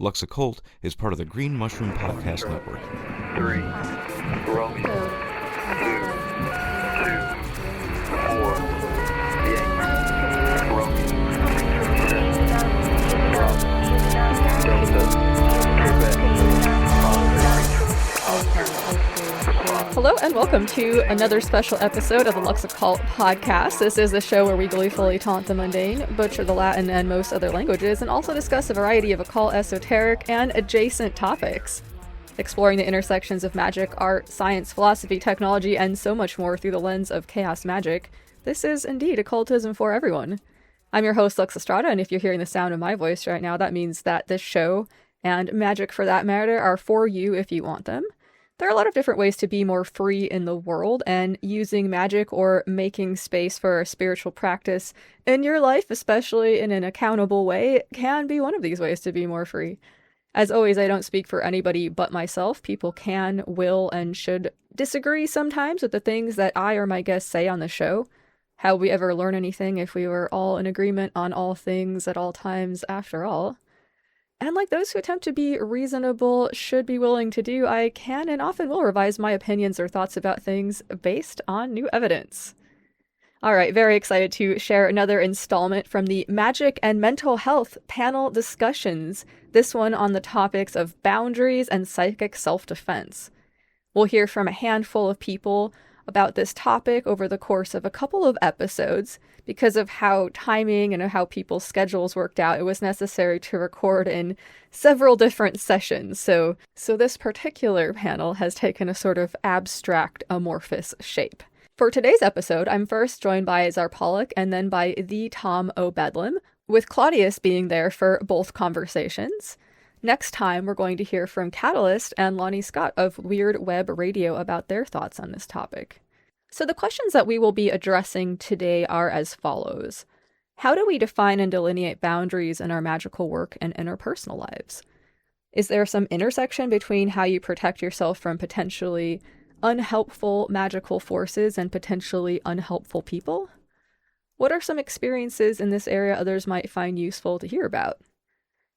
Lux Occult is part of the Green Mushroom Podcast Network. 3, rolling, 2, 4, Yankee, rolling, drop, Delta, Hello and welcome to another special episode of the Lux Occult podcast. This is a show where we gleefully taunt the mundane, butcher the Latin and most other languages, and also discuss a variety of occult, esoteric, and adjacent topics, exploring the intersections of magic, art, science, philosophy, technology, and so much more through the lens of chaos magic. This is indeed occultism for everyone. I'm your host, Lux Estrada, and if you're hearing the sound of my voice right now, that means that this show, and magic for that matter, are for you if you want them. There are a lot of different ways to be more free in the world, and using magic or making space for a spiritual practice in your life, especially in an accountable way, can be one of these ways to be more free. As always, I don't speak for anybody but myself. People can, will, and should disagree sometimes with the things that I or my guests say on the show. How would we ever learn anything if we were all in agreement on all things at all times, after all? And like those who attempt to be reasonable should be willing to do, I can and often will revise my opinions or thoughts about things based on new evidence. Alright, very excited to share another installment from the Magic and Mental Health panel discussions, this one on the topics of boundaries and psychic self-defense. We'll hear from a handful of people about this topic over the course of a couple of episodes. Because of how timing and how people's schedules worked out, it was necessary to record in several different sessions. So this particular panel has taken a sort of abstract, amorphous shape. For today's episode, I'm first joined by Czar Pollock and then by the Tom O'Bedlam, with Claudius being there for both conversations. Next time, we're going to hear from Catalyst and Lonnie Scott of Weird Web Radio about their thoughts on this topic. So the questions that we will be addressing today are as follows. How do we define and delineate boundaries in our magical work and interpersonal lives? Is there some intersection between how you protect yourself from potentially unhelpful magical forces and potentially unhelpful people? What are some experiences in this area others might find useful to hear about?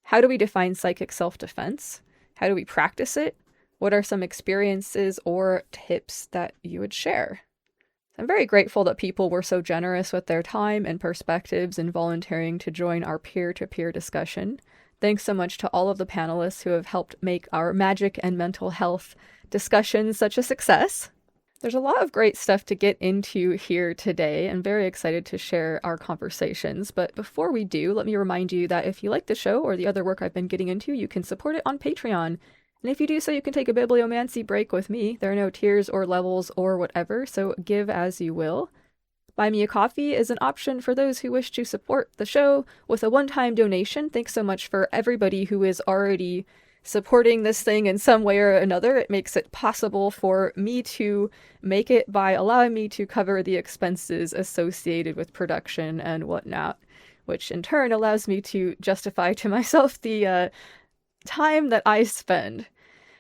How do we define psychic self-defense? How do we practice it? What are some experiences or tips that you would share? I'm very grateful that people were so generous with their time and perspectives in volunteering to join our peer-to-peer discussion. Thanks so much to all of the panelists who have helped make our magic and mental health discussions such a success. There's a lot of great stuff to get into here today. I'm very excited to share our conversations. But before we do, let me remind you that if you like the show or the other work I've been getting into, you can support it on Patreon. And if you do so, you can take a bibliomancy break with me. There are no tiers or levels or whatever, so give as you will. Buy Me a Coffee is an option for those who wish to support the show with a one-time donation. Thanks so much for everybody who is already supporting this thing in some way or another. It makes it possible for me to make it by allowing me to cover the expenses associated with production and whatnot, which in turn allows me to justify to myself the time that I spend.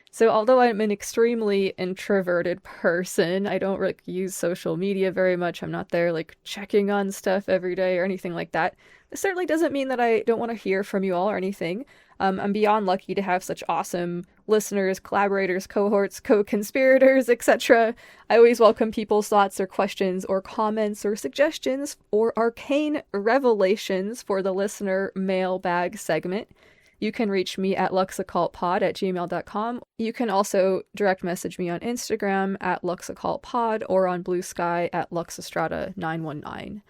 So although I'm an extremely introverted person, I don't use social media very much. I'm not there checking on stuff every day or anything like that. This certainly doesn't mean that I don't want to hear from you all or anything. I'm beyond lucky to have such awesome listeners, collaborators, cohorts, co-conspirators, etc. I always welcome people's thoughts or questions or comments or suggestions or arcane revelations for the listener mailbag segment. You can reach me at luxoccultpod@gmail.com. You can also direct message me on Instagram at luxoccultpod or on Blue Sky at luxestrada919.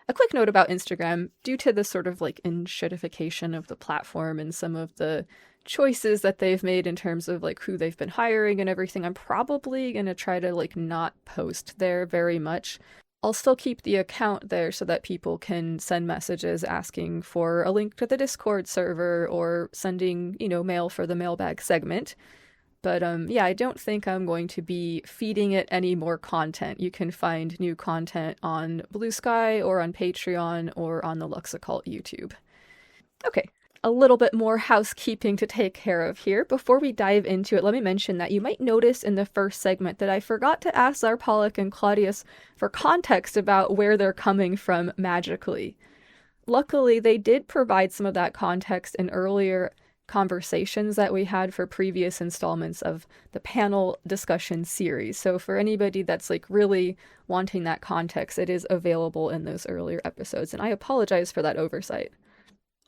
A quick note about Instagram, due to the sort of enshittification of the platform and some of the choices that they've made in terms of who they've been hiring and everything, I'm probably going to try to not post there very much. I'll still keep the account there so that people can send messages asking for a link to the Discord server or sending, mail for the mailbag segment. But I don't think I'm going to be feeding it any more content. You can find new content on Blue Sky or on Patreon or on the Lux Occult YouTube. Okay, a little bit more housekeeping to take care of here. Before we dive into it, let me mention that you might notice in the first segment that I forgot to ask Czar Pollock and Claudius for context about where they're coming from magically. Luckily, they did provide some of that context in earlier conversations that we had for previous installments of the panel discussion series. So for anybody that's like really wanting that context, it is available in those earlier episodes, and I apologize for that oversight.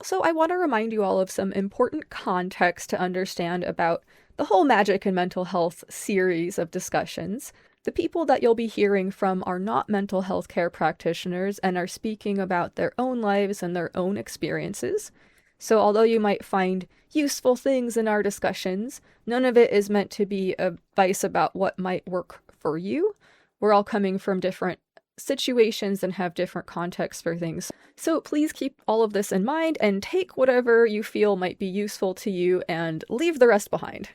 So I want to remind you all of some important context to understand about the whole magic and mental health series of discussions. The people that you'll be hearing from are not mental health care practitioners and are speaking about their own lives and their own experiences. So although you might find useful things in our discussions, none of it is meant to be advice about what might work for you. We're all coming from different situations and have different contexts for things. So please keep all of this in mind and take whatever you feel might be useful to you and leave the rest behind.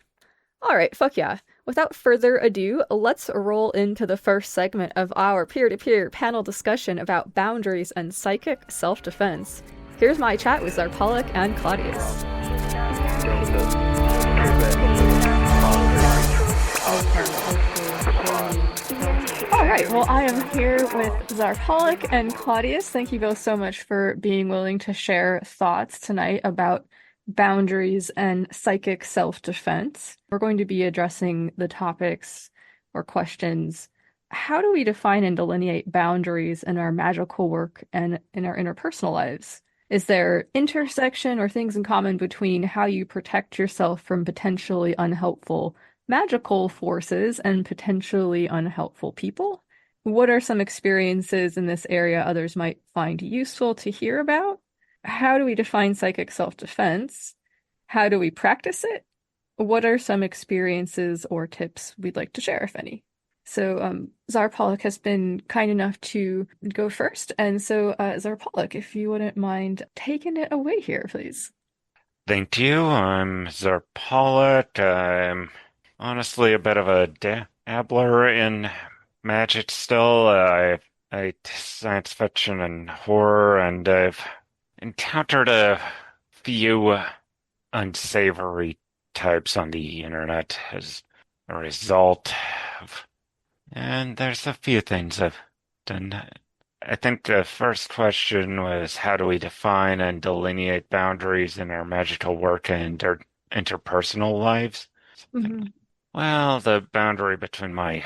All right, fuck yeah. Without further ado, let's roll into the first segment of our peer-to-peer panel discussion about boundaries and psychic self-defense. Here's my chat with Zarpalic and Claudius. All right, well, I am here with Zarpalic and Claudius. Thank you both so much for being willing to share thoughts tonight about boundaries and psychic self-defense. We're going to be addressing the topics or questions. How do we define and delineate boundaries in our magical work and in our interpersonal lives? Is there intersection or things in common between how you protect yourself from potentially unhelpful magical forces and potentially unhelpful people? What are some experiences in this area others might find useful to hear about? How do we define psychic self-defense? How do we practice it? What are some experiences or tips we'd like to share, if any? So Zarpalic has been kind enough to go first. And so Zarpalic, if you wouldn't mind taking it away here, please. Thank you. I'm Zarpalic. I'm honestly a bit of a dabbler in magic still. I science fiction and horror, and I've encountered a few unsavory types on the internet as a result of, and there's a few things I've done. I think the first question was, how do we define and delineate boundaries in our magical work and our interpersonal lives? Mm-hmm. Well, the boundary between my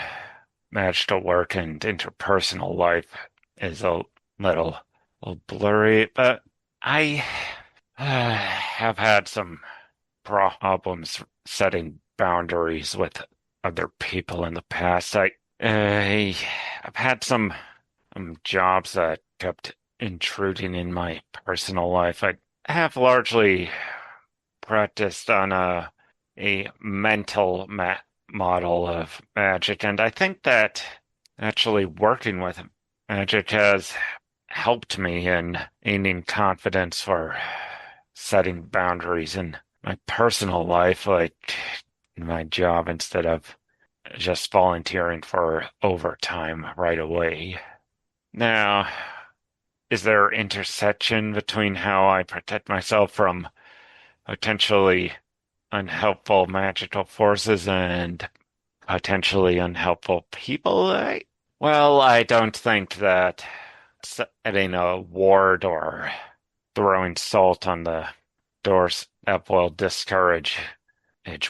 magical work and interpersonal life is a little blurry, but I have had some problems setting boundaries with other people in the past. I've had some jobs that kept intruding in my personal life. I have largely practiced on a mental model of magic, and I think that actually working with magic has helped me in gaining confidence for setting boundaries in my personal life, like in my job, instead of just volunteering for overtime right away. Now, is there intersection between how I protect myself from potentially unhelpful magical forces and potentially unhelpful people? Well, I don't think that setting a ward or throwing salt on the doorstep will discourage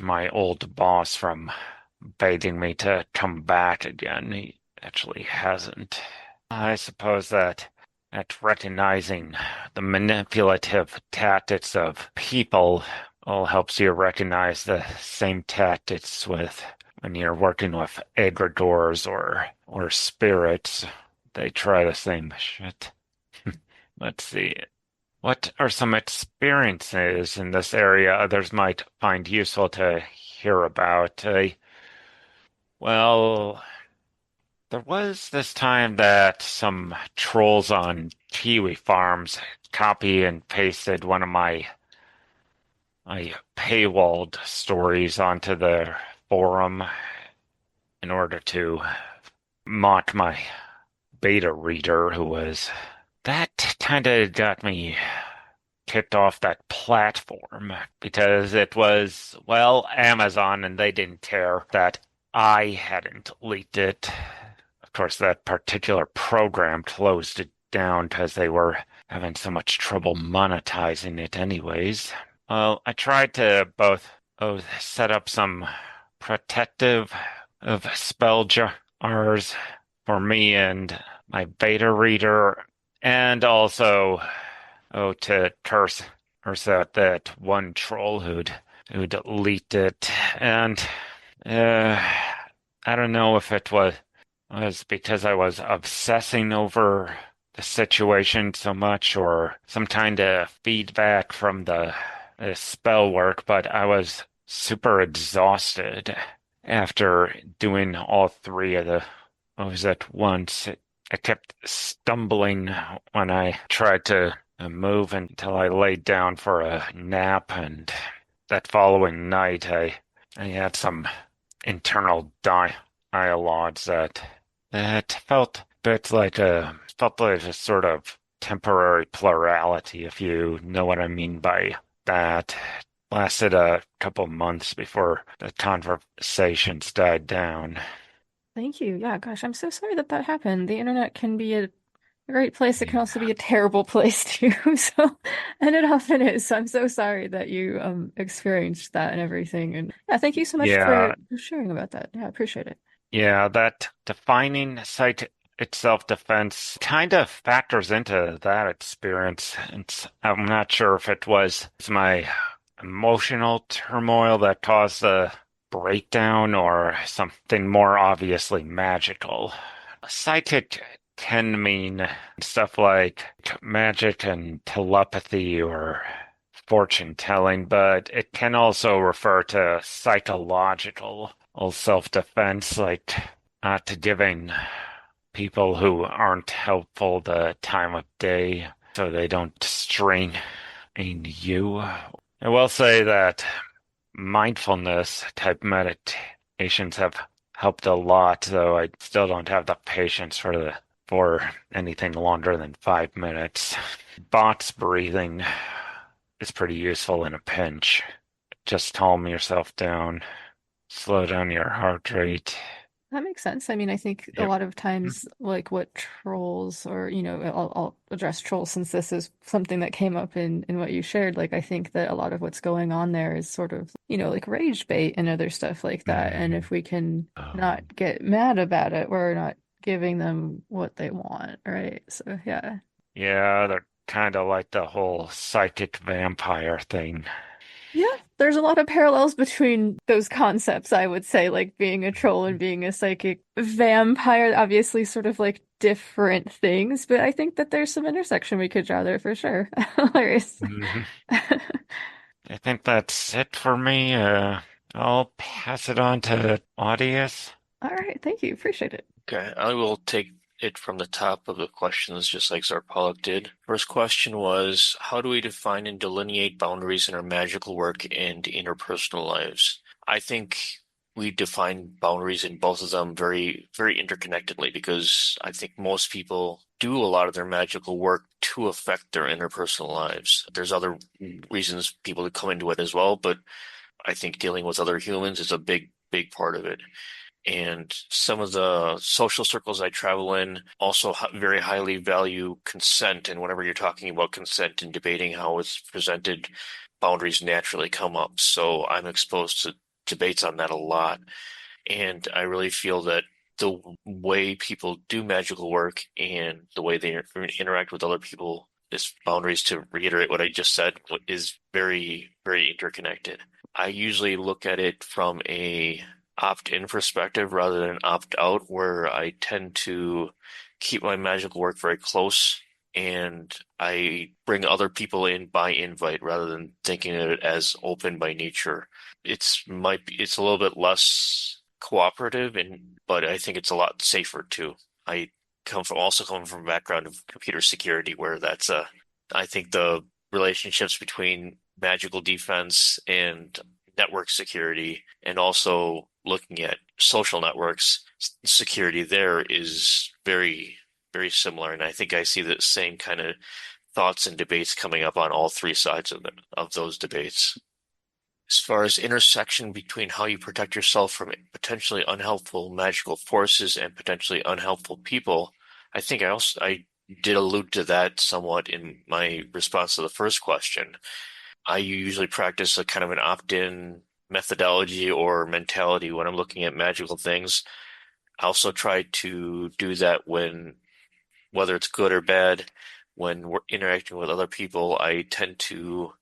my old boss from begging me to come back again. He actually hasn't. I suppose that at recognizing the manipulative tactics of people all helps you recognize the same tactics with when you're working with egregores or spirits. They try the same shit. Let's see. What are some experiences in this area others might find useful to hear about? Well, there was this time that some trolls on kiwi farms copy and pasted one of my paywalled stories onto the forum in order to mock my beta reader, who was... That kind of got me kicked off that platform because it was, well, Amazon, and they didn't care that I hadn't leaked it. Of course, that particular program closed it down because they were having so much trouble monetizing it anyways. Well, I tried to both set up some protective of spell jars for me and my beta reader, and also to curse out that one troll who'd leaked it. And uh, I don't know if it was because I was obsessing over the situation so much or some kind of feedback from the spell work, but I was super exhausted after doing all three of the moves at once. I kept stumbling when I tried to move until I laid down for a nap, and that following night I had some internal dialogues that felt like a sort of temporary plurality, if you know what I mean by that. Lasted a couple months before the conversations died down. Thank you. Yeah, gosh, I'm so sorry that that happened. The internet can be a great place. It can also be a terrible place too. So, and it often is. So I'm so sorry that you experienced that and everything. And yeah, thank you so much Yeah, for sharing about that. Yeah, I appreciate it. yeah, that defining site itself defense kind of factors into that experience. I'm not sure if it was my emotional turmoil that caused the breakdown or something more obviously magical. Psychic can mean stuff like magic and telepathy or fortune telling, but it can also refer to psychological self-defense, like not giving people who aren't helpful the time of day so they don't strain you. I will say that mindfulness type meditations have helped a lot, though I still don't have the patience for anything longer than 5 minutes. Box breathing is pretty useful in a pinch. Just calm yourself down, slow down your heart rate. That makes sense. I mean, I think a Yep. lot of times, like what trolls, or I'll address trolls since this is something that came up in what you shared. Like, I think that a lot of what's going on there is sort of, like rage bait and other stuff like that. And if we can not get mad about it, we're not giving them what they want, right? So, yeah. Yeah, they're kind of like the whole psychic vampire thing. Yeah, there's a lot of parallels between those concepts, I would say, like being a troll and being a psychic vampire, obviously sort of like different things, but I think that there's some intersection we could draw there for sure. Hilarious. Mhm. I think that's it for me. I'll pass it on to Audius. All right, thank you. Appreciate it. Okay, I will take it from the top of the questions, just like Zarpalak did. First question was, how do we define and delineate boundaries in our magical work and interpersonal lives? I think we define boundaries in both of them very, very interconnectedly because I think most people do a lot of their magical work to affect their interpersonal lives. There's other reasons people come into it as well, but I think dealing with other humans is a big, big part of it. And some of the social circles I travel in also very highly value consent. And whenever you're talking about consent and debating how it's presented, boundaries naturally come up. So I'm exposed to debates on that a lot. And I really feel that the way people do magical work and the way they interact with other people, this boundaries, to reiterate what I just said, is very, very interconnected. I usually look at it from a opt-in perspective rather than opt-out, where I tend to keep my magical work very close and I bring other people in by invite rather than thinking of it as open by nature. It's a little bit less cooperative, but I think it's a lot safer too. I come from a background of computer security where I think the relationships between magical defense and network security, and also looking at social networks, security there is very, very similar. And I think I see the same kind of thoughts and debates coming up on all three sides of those debates. As far as intersection between how you protect yourself from potentially unhelpful magical forces and potentially unhelpful people, I think I did allude to that somewhat in my response to the first question. I usually practice a kind of an opt-in methodology or mentality when I'm looking at magical things. I also try to do that whether it's good or bad, when we're interacting with other people, I tend to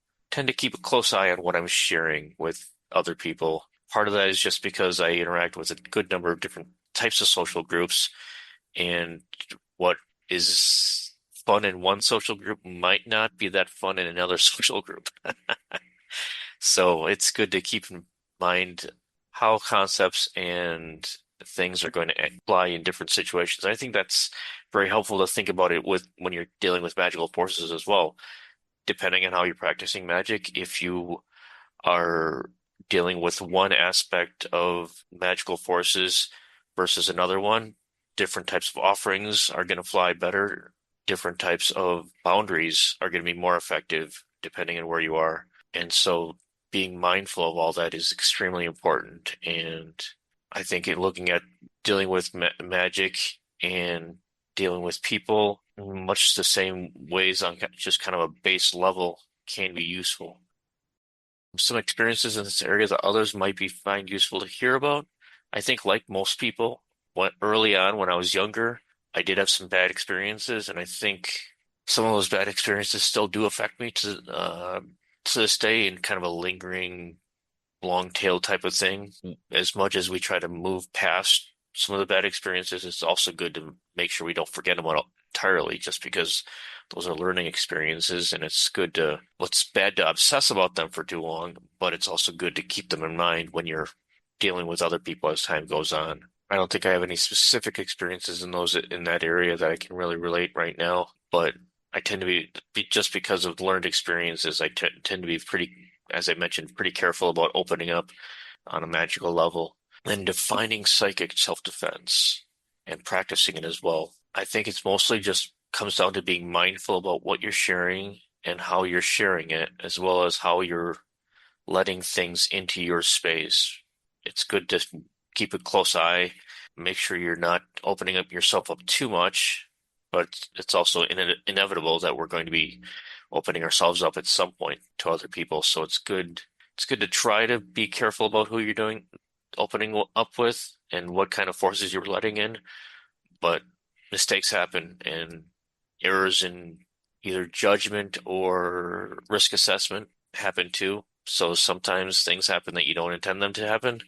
keep a close eye on what I'm sharing with other people. Part of that is just because I interact with a good number of different types of social groups, and what is fun in one social group might not be that fun in another social group. So it's good to keep in mind how concepts and things are going to apply in different situations. I think that's very helpful to think about it with when you're dealing with magical forces as well. Depending on how you're practicing magic, if you are dealing with one aspect of magical forces versus another one, different types of offerings are going to fly better. Different types of boundaries are going to be more effective depending on where you are. And so being mindful of all that is extremely important. And I think in looking at dealing with magic and dealing with people, much the same ways on just kind of a base level can be useful. Some experiences in this area that others might find useful to hear about. I think like most people, early on when I was younger, I did have some bad experiences, and I think some of those bad experiences still do affect me to this day in kind of a lingering, long tail type of thing. As much as we try to move past some of the bad experiences, it's also good to make sure we don't forget them entirely, just because those are learning experiences, and it's bad to obsess about them for too long, but it's also good to keep them in mind when you're dealing with other people as time goes on. I don't think I have any specific experiences in that area that I can really relate right now, but I tend to be just because of learned experiences, I tend to be pretty, as I mentioned, pretty careful about opening up on a magical level and defining psychic self-defense and practicing it as well. I think it's mostly just comes down to being mindful about what you're sharing and how you're sharing it, as well as how you're letting things into your space. It's good to keep a close eye, make sure you're not opening up yourself up too much, but it's also inevitable that we're going to be opening ourselves up at some point to other people. So it's good. It's good to try to be careful about who you're opening up with and what kind of forces you're letting in. But mistakes happen, and errors in either judgment or risk assessment happen too. So sometimes things happen that you don't intend them to happen,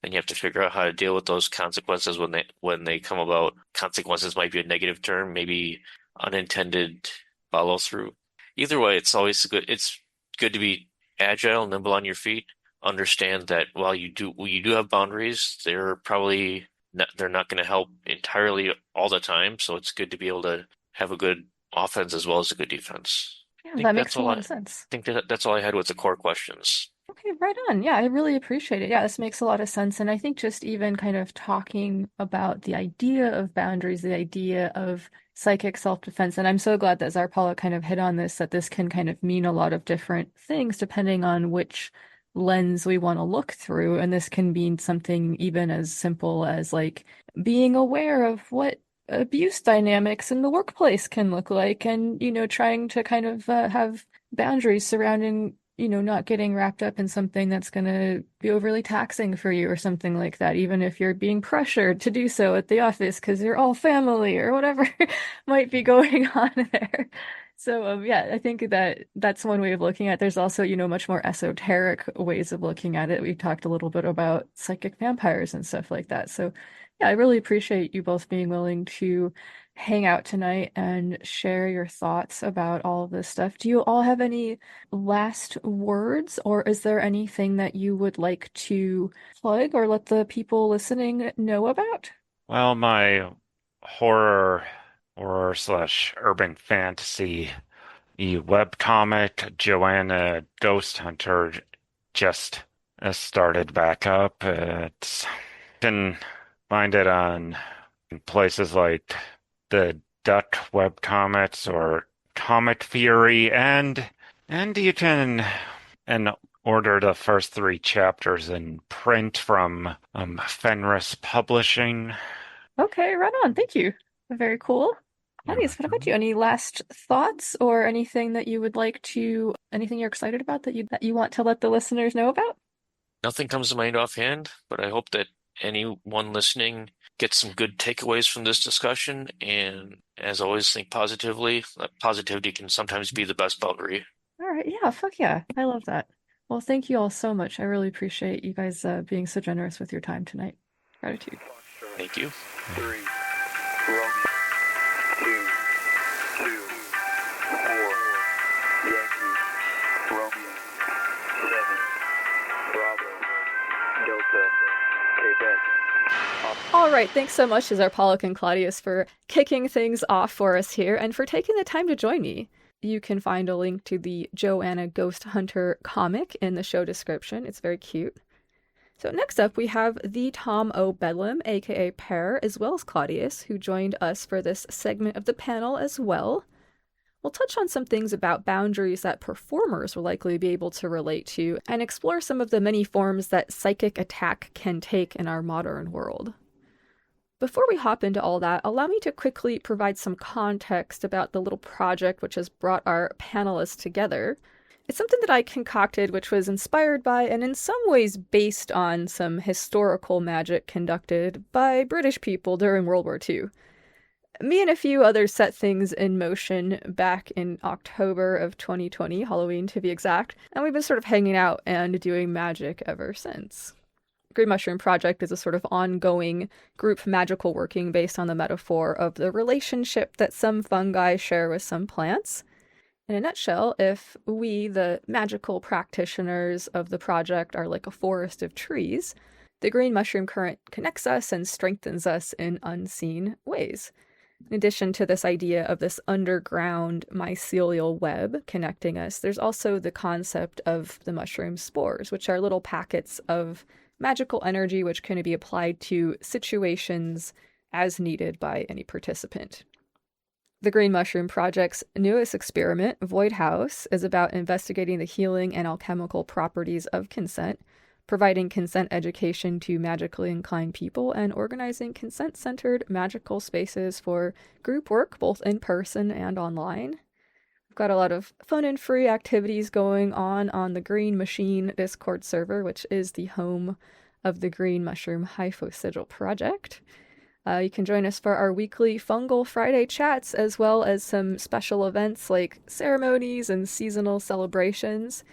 and you have to figure out how to deal with those consequences when they come about. Consequences might be a negative term, maybe unintended follow through. Either way, it's always good. It's good to be agile, nimble on your feet. Understand that while you do have boundaries, they're not going to help entirely all the time. So it's good to be able to have a good offense as well as a good defense. Yeah, that makes a lot of sense. I think that's all I had with the core questions. Okay, right on. Yeah, I really appreciate it. Yeah, this makes a lot of sense. And I think just even kind of talking about the idea of boundaries, the idea of psychic self-defense, and I'm so glad that Zarpala kind of hit on this, that this can kind of mean a lot of different things depending on which lens we want to look through. And this can mean something even as simple as like being aware of what abuse dynamics in the workplace can look like, and trying to kind of have boundaries surrounding not getting wrapped up in something that's going to be overly taxing for you or something like that, even if you're being pressured to do so at the office because you're all family or whatever might be going on there. So yeah, I think that's one way of looking at it. There's also, much more esoteric ways of looking at it. We talked a little bit about psychic vampires and stuff like that. So yeah, I really appreciate you both being willing to hang out tonight and share your thoughts about all of this stuff. Do you all have any last words, or is there anything that you would like to plug or let the people listening know about? Well, my horror slash urban fantasy webcomic, Joanna Ghost Hunter, just started back up. You can find it on places like the Duck webcomics or Comic Fury, and you can order the first 3 chapters in print from Fenris Publishing. Okay, right on. Thank you. Very cool. Claudius, what about you? Any last thoughts or anything that you would like to, anything you're excited about that you want to let the listeners know about? Nothing comes to mind offhand, but I hope that anyone listening gets some good takeaways from this discussion. And as always, think positively. Positivity can sometimes be the best boundary. All right, yeah, fuck yeah. I love that. Well, thank you all so much. I really appreciate you guys being so generous with your time tonight. Gratitude. Thank you. 3, Romeo, 2, 2, 4, Yankee, Romeo, 7, Bravo, Delta, Quebec. All right, thanks so much, Zarpolok and Claudius, for kicking things off for us here and for taking the time to join me. You can find a link to the Joanna Ghost Hunter comic in the show description. It's very cute. So next up, we have the Tom O. Bedlam, aka Pear, as well as Claudius, who joined us for this segment of the panel as well. We'll touch on some things about boundaries that performers will likely be able to relate to, and explore some of the many forms that psychic attack can take in our modern world. Before we hop into all that, allow me to quickly provide some context about the little project which has brought our panelists together. It's something that I concocted, which was inspired by and in some ways based on some historical magic conducted by British people during World War II. Me and a few others set things in motion back in October of 2020, Halloween to be exact, and we've been sort of hanging out and doing magic ever since. Green Mushroom Project is a sort of ongoing group magical working based on the metaphor of the relationship that some fungi share with some plants. In a nutshell, if we, the magical practitioners of the project, are like a forest of trees, the green mushroom current connects us and strengthens us in unseen ways. In addition to this idea of this underground mycelial web connecting us, there's also the concept of the mushroom spores, which are little packets of magical energy which can be applied to situations as needed by any participant. The Green Mushroom Project's newest experiment, Void House, is about investigating the healing and alchemical properties of consent, providing consent education to magically inclined people, and organizing consent-centered magical spaces for group work, both in person and online. We've got a lot of fun and free activities going on the Green Machine Discord server, which is the home of the Green Mushroom Hypho Sigil project. You can join us for our weekly Fungal Friday chats, as well as some special events like ceremonies and seasonal celebrations.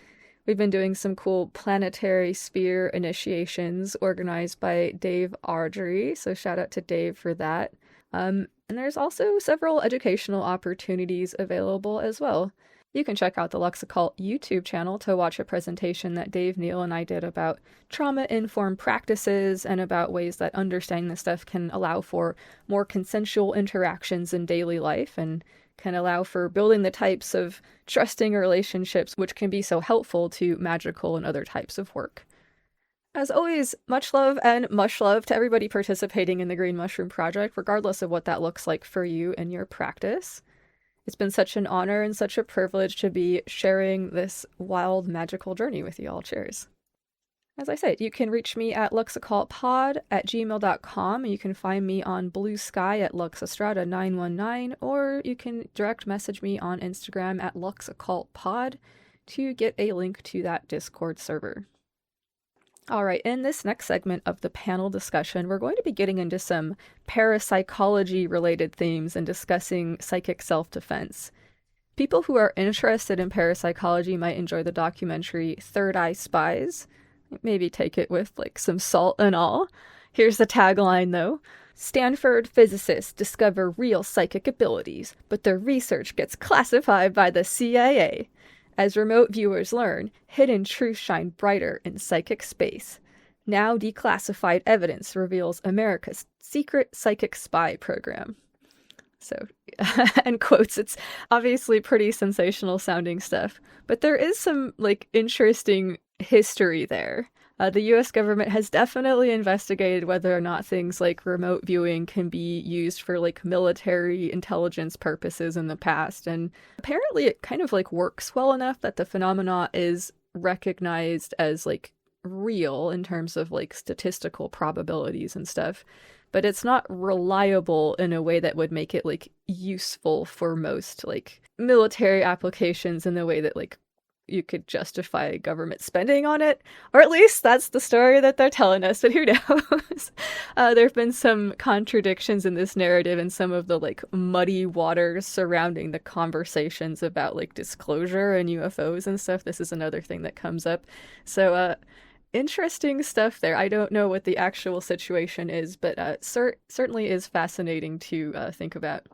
We've been doing some cool planetary sphere initiations organized by Dave Ardrey, so shout out to Dave for that. And there's also several educational opportunities available as well. You can check out the Lux Occult YouTube channel to watch a presentation that Dave, Neal, and I did about trauma-informed practices and about ways that understanding this stuff can allow for more consensual interactions in daily life and can allow for building the types of trusting relationships which can be so helpful to magical and other types of work. As always, much love and much love to everybody participating in the Green Mushroom Project, regardless of what that looks like for you and your practice. It's been such an honor and such a privilege to be sharing this wild magical journey with you all. Cheers. As I said, you can reach me at luxoccultpod@gmail.com. You can find me on Blue Sky at luxestrada919, or you can direct message me on Instagram at luxoccultpod to get a link to that Discord server. All right, in this next segment of the panel discussion, we're going to be getting into some parapsychology-related themes and discussing psychic self-defense. People who are interested in parapsychology might enjoy the documentary Third Eye Spies. Maybe take it with, some salt and all. Here's the tagline, though. Stanford physicists discover real psychic abilities, but their research gets classified by the CIA. As remote viewers learn, hidden truths shine brighter in psychic space. Now declassified evidence reveals America's secret psychic spy program. So, end quotes, it's obviously pretty sensational sounding stuff, but there is some, interesting history there. The US government has definitely investigated whether or not things like remote viewing can be used for military intelligence purposes in the past, and apparently it kind of works well enough that the phenomena is recognized as real in terms of statistical probabilities and stuff. but it's not reliable in a way that would make it like useful for most like military applications in the way that like you could justify government spending on it, or at least that's the story that they're telling us, but who knows? There have been some contradictions in this narrative and some of the like muddy waters surrounding the conversations about like disclosure and UFOs and stuff. This is another thing that comes up. So, interesting stuff there. I don't know what the actual situation is, but certainly is fascinating to think about.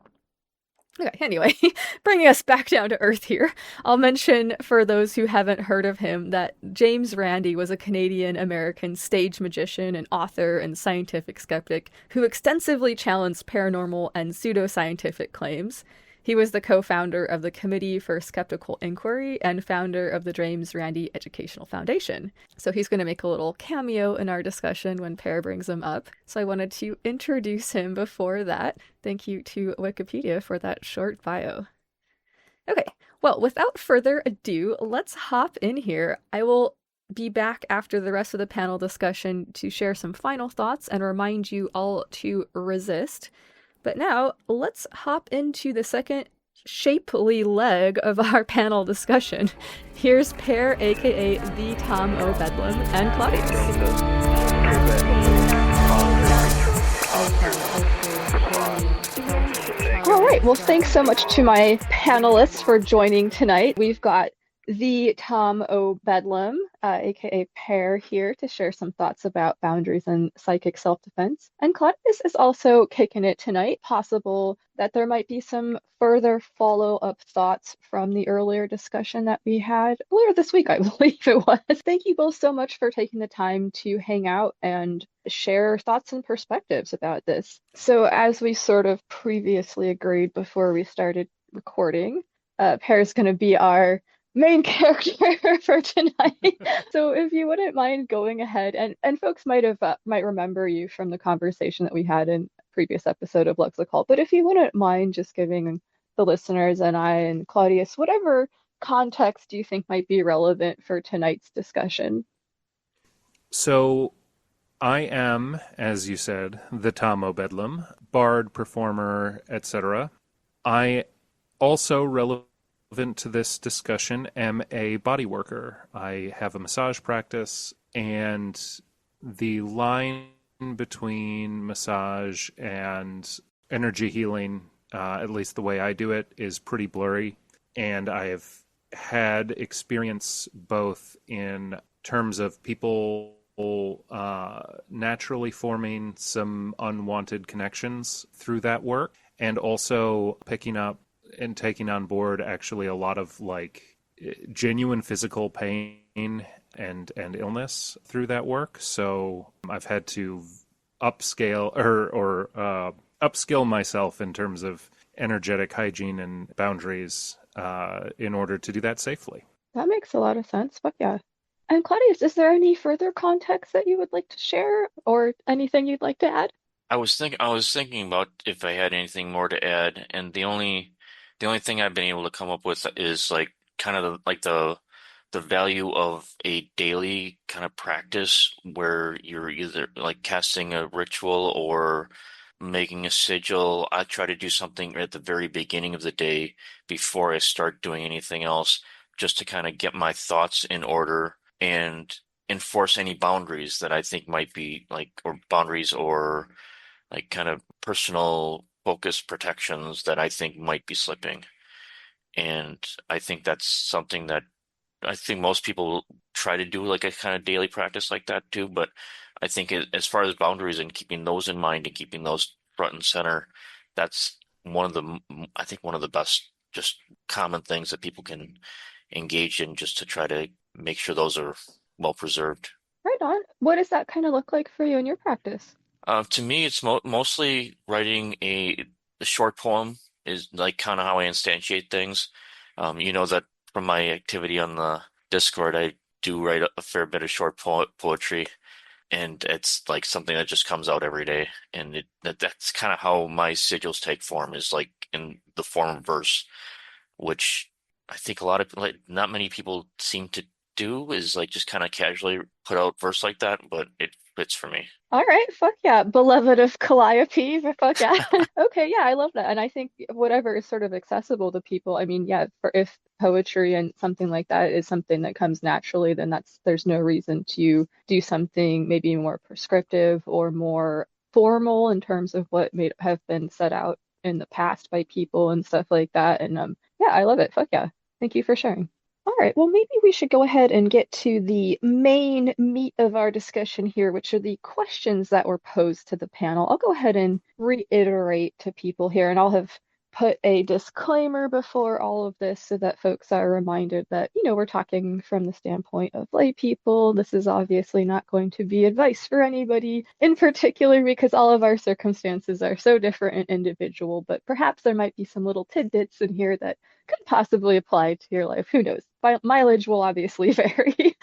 Okay, anyway, bringing us back down to earth here, I'll mention for those who haven't heard of him that James Randi was a Canadian-American stage magician and author and scientific skeptic who extensively challenged paranormal and pseudoscientific claims. He was the co-founder of the Committee for Skeptical Inquiry and founder of the James Randi Educational Foundation. So he's going to make a little cameo in our discussion when Per brings him up. So I wanted to introduce him before that. Thank you to Wikipedia for that short bio. Okay, well, without further ado, let's hop in here. I will be back after the rest of the panel discussion to share some final thoughts and remind you all to resist. But now, let's hop into the second shapely leg of our panel discussion. Here's Per, aka the Tom O. Bedlam, and Claudius. All right, well, thanks so much to my panelists for joining tonight. We've got the Tom O. Bedlam, aka Per, here to share some thoughts about boundaries and psychic self-defense. And Claudius is also kicking it tonight. Possible that there might be some further follow-up thoughts from the earlier discussion that we had earlier this week, I believe it was. Thank you both so much for taking the time to hang out and share thoughts and perspectives about this. So as we sort of previously agreed before we started recording, Per is going to be our main character for tonight. So if you wouldn't mind going ahead, and folks might remember you from the conversation that we had in a previous episode of Lux Occult, but if you wouldn't mind just giving the listeners and I and Claudius whatever context you think might be relevant for tonight's discussion. So I am, as you said, the Tom O. Bedlam, bard, performer, etc. I also relevant to this discussion am a body worker. I have a massage practice, and the line between massage and energy healing, at least the way I do it, is pretty blurry. And I have had experience both in terms of people naturally forming some unwanted connections through that work, and also picking up and taking on board actually a lot of like genuine physical pain and illness through that work. So I've had to upscale or upskill myself in terms of energetic hygiene and boundaries in order to do that safely. That makes a lot of sense, but yeah. And Claudius, is there any further context that you would like to share or anything you'd like to add? I was thinking about if I had anything more to add, and the only thing I've been able to come up with is like kind of the value of a daily kind of practice where you're either like casting a ritual or making a sigil. I try to do something at the very beginning of the day before I start doing anything else, just to kind of get my thoughts in order and enforce any boundaries that I think might be like, or boundaries or like kind of personal focus protections that I think might be slipping. And I think that's something that I think most people try to do, like a kind of daily practice like that too. But I think as far as boundaries and keeping those in mind and keeping those front and center, that's one of the best just common things that people can engage in just to try to make sure those are well preserved. Right on. What does that kind of look like for you in your practice? To me, it's mostly writing a short poem is like kind of how I instantiate things. You know that from my activity on the Discord, I do write a fair bit of short poetry, and it's like something that just comes out every day. And that's kind of how my sigils take form, is like in the form of verse, which I think not many people seem to do, is like just kind of casually put out verse like that. But fits for me. All right, fuck yeah. Beloved of Calliope, fuck yeah. Okay, yeah, I love that. And I think whatever is sort of accessible to people, I mean, yeah, for if poetry and something like that is something that comes naturally, then there's no reason to do something maybe more prescriptive or more formal in terms of what may have been set out in the past by people and stuff like that. And yeah, I love it. Fuck yeah. Thank you for sharing. All right, well, maybe we should go ahead and get to the main meat of our discussion here, which are the questions that were posed to the panel. I'll go ahead and reiterate to people here, and I'll have put a disclaimer before all of this so that folks are reminded that, we're talking from the standpoint of lay people. This is obviously not going to be advice for anybody in particular because all of our circumstances are so different and individual, but perhaps there might be some little tidbits in here that could possibly apply to your life. Who knows? Mileage will obviously vary.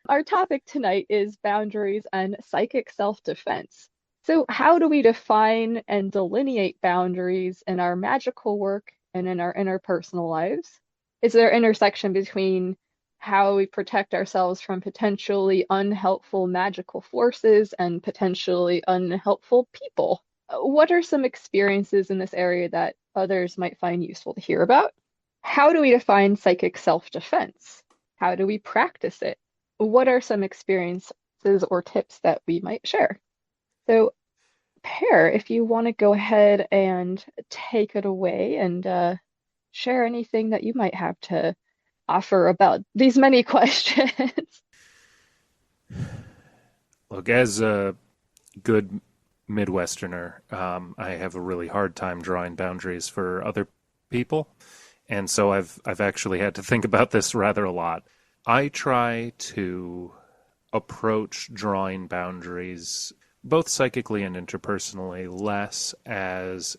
Our topic tonight is boundaries and psychic self-defense. So, how do we define and delineate boundaries in our magical work and in our interpersonal lives? Is there intersection between how we protect ourselves from potentially unhelpful magical forces and potentially unhelpful people? What are some experiences in this area that others might find useful to hear about? How do we define psychic self-defense? How do we practice it? What are some experiences or tips that we might share? So, Pear, if you want to go ahead and take it away and share anything that you might have to offer about these many questions. Look, as a good Midwesterner, I have a really hard time drawing boundaries for other people. And so I've actually had to think about this rather a lot. I try to approach drawing boundaries both psychically and interpersonally less as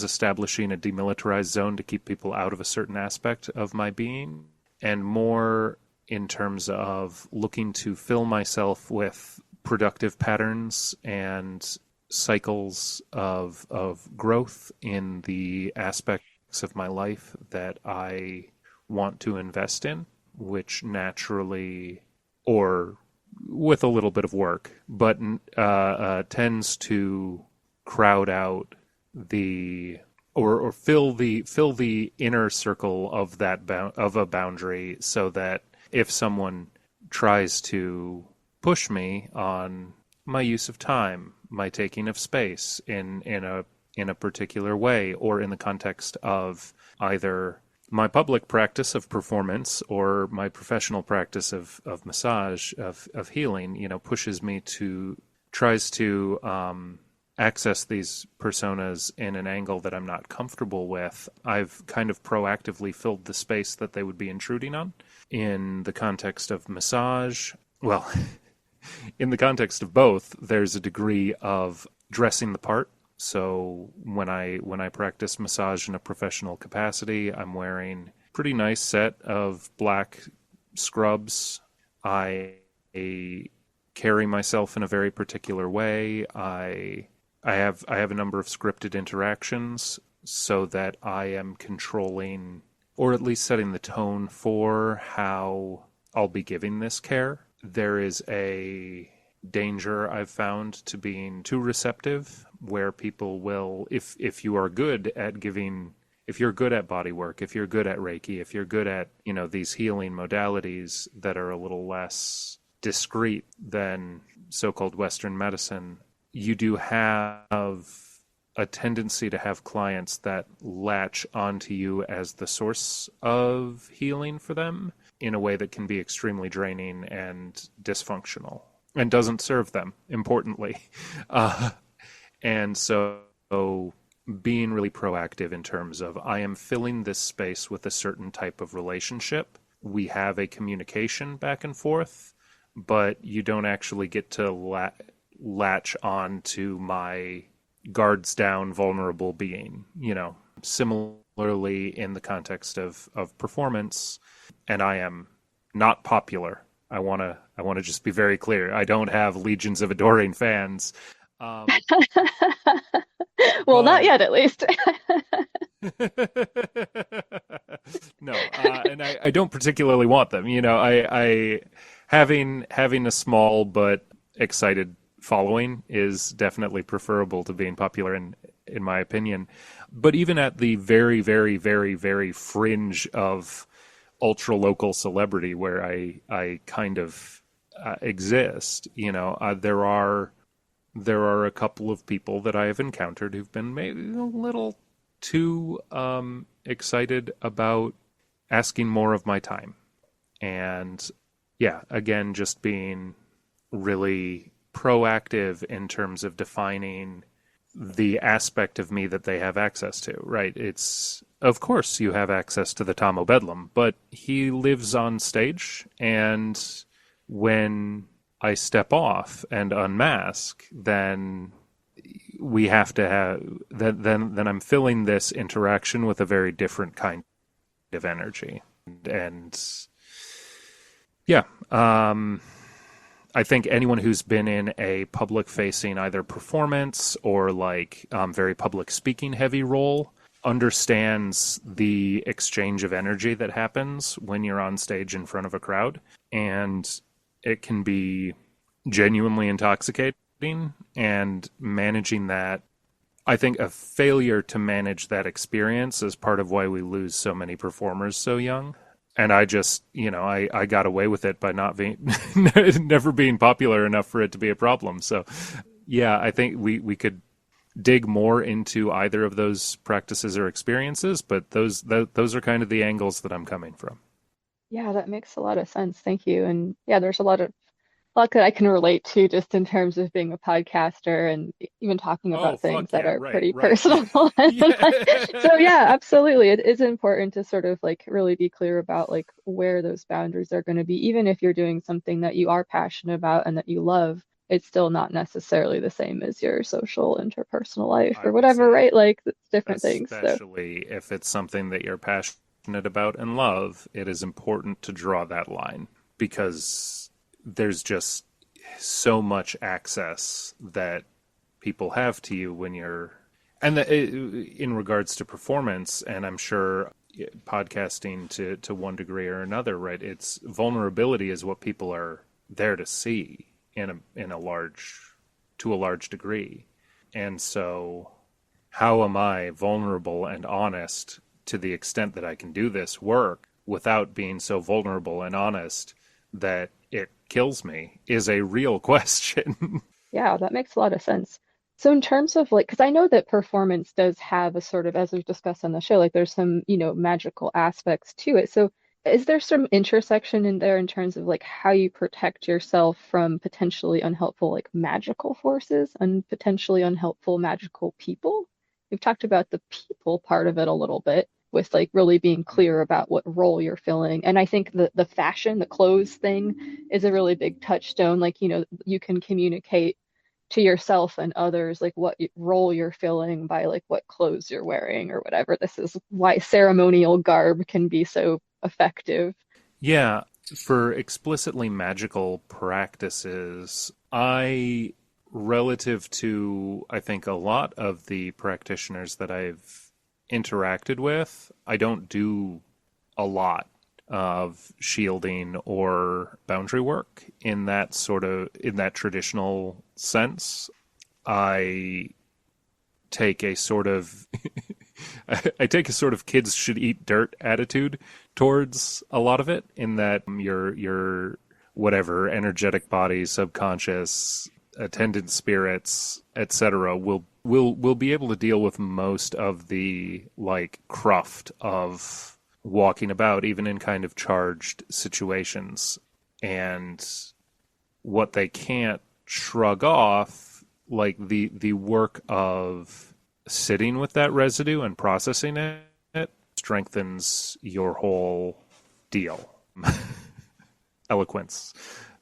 establishing a demilitarized zone to keep people out of a certain aspect of my being, and more in terms of looking to fill myself with productive patterns and cycles of growth in the aspects of my life that I want to invest in, which naturally, or with a little bit of work, but tends to crowd out or fill the inner circle of of a boundary, so that if someone tries to push me on my use of time, my taking of space in a particular way, or in the context of either my public practice of performance or my professional practice of massage, of healing, tries to access these personas in an angle that I'm not comfortable with, I've kind of proactively filled the space that they would be intruding on. In the context of massage, well, in the context of both, there's a degree of dressing the part. So when I practice massage in a professional capacity, I'm wearing a pretty nice set of black scrubs. I carry myself in a very particular way. I have a number of scripted interactions so that I am controlling, or at least setting the tone for how I'll be giving this care. There is a danger I've found to being too receptive, where people will, if you are good at giving, if you're good at body work, if you're good at Reiki, if you're good at, these healing modalities that are a little less discreet than so-called Western medicine, you do have a tendency to have clients that latch onto you as the source of healing for them in a way that can be extremely draining and dysfunctional, and doesn't serve them, importantly. And so being really proactive in terms of, I am filling this space with a certain type of relationship. We have a communication back and forth, but you don't actually get to latch on to my guards down, vulnerable being. Similarly in the context of performance, and I am not popular. I want to just be very clear. I don't have legions of adoring fans. Well, not yet, at least. No, and I don't particularly want them. I having a small but excited following is definitely preferable to being popular in my opinion. But even at the very, very, very, very fringe of ultra local celebrity where I kind of exist, there are a couple of people that I have encountered who've been maybe a little too excited about asking more of my time. And yeah, again, just being really proactive in terms of defining the aspect of me that they have access to, right? It's, of course, you have access to the Tom O'Bedlam, but he lives on stage, and when I step off and unmask, then we have to have, then I'm filling this interaction with a very different kind of energy. And yeah, I think anyone who's been in a public-facing either performance or very public speaking heavy role understands the exchange of energy that happens when you're on stage in front of a crowd, and it can be genuinely intoxicating. And managing that, I think a failure to manage that experience is part of why we lose so many performers so young. And I just, I got away with it by not being, never being popular enough for it to be a problem. So, yeah, I think we could dig more into either of those practices or experiences, but those are kind of the angles that I'm coming from. Yeah, that makes a lot of sense. Thank you. And yeah, there's a lot that I can relate to just in terms of being a podcaster and even talking about things that are pretty personal. So yeah, absolutely. It is important to sort of really be clear about where those boundaries are going to be, even if you're doing something that you are passionate about and that you love. It's still not necessarily the same as your social interpersonal life or whatever, right? It's different things. Especially if it's something that you're passionate about and love, it is important to draw that line, because there's just so much access that people have to you when you're, and in regards to performance, and I'm sure podcasting to one degree or another, right? It's vulnerability is what people are there to see to a large degree. And so how am I vulnerable and honest to the extent that I can do this work without being so vulnerable and honest that it kills me is a real question. Yeah, that makes a lot of sense. So in terms of because I know that performance does have a sort of, as we've discussed on the show, there's some, magical aspects to it. So is there some intersection in there in terms of how you protect yourself from potentially unhelpful magical forces and potentially unhelpful magical people? We've talked about the people part of it a little bit, with really being clear about what role you're filling. And I think the fashion, the clothes thing is a really big touchstone. You can communicate to yourself and others what role you're filling by what clothes you're wearing or whatever. This is why ceremonial garb can be so effective. Yeah, for explicitly magical practices, relative to, I think, a lot of the practitioners that I've interacted with, I don't do a lot of shielding or boundary work in that traditional sense. I take a sort of kids should eat dirt attitude towards a lot of it, in that your whatever energetic body, subconscious, attendant spirits, etc. will be able to deal with most of the cruft of walking about, even in kind of charged situations. And what they can't shrug off, the work of sitting with that residue and processing it strengthens your whole deal. Eloquence,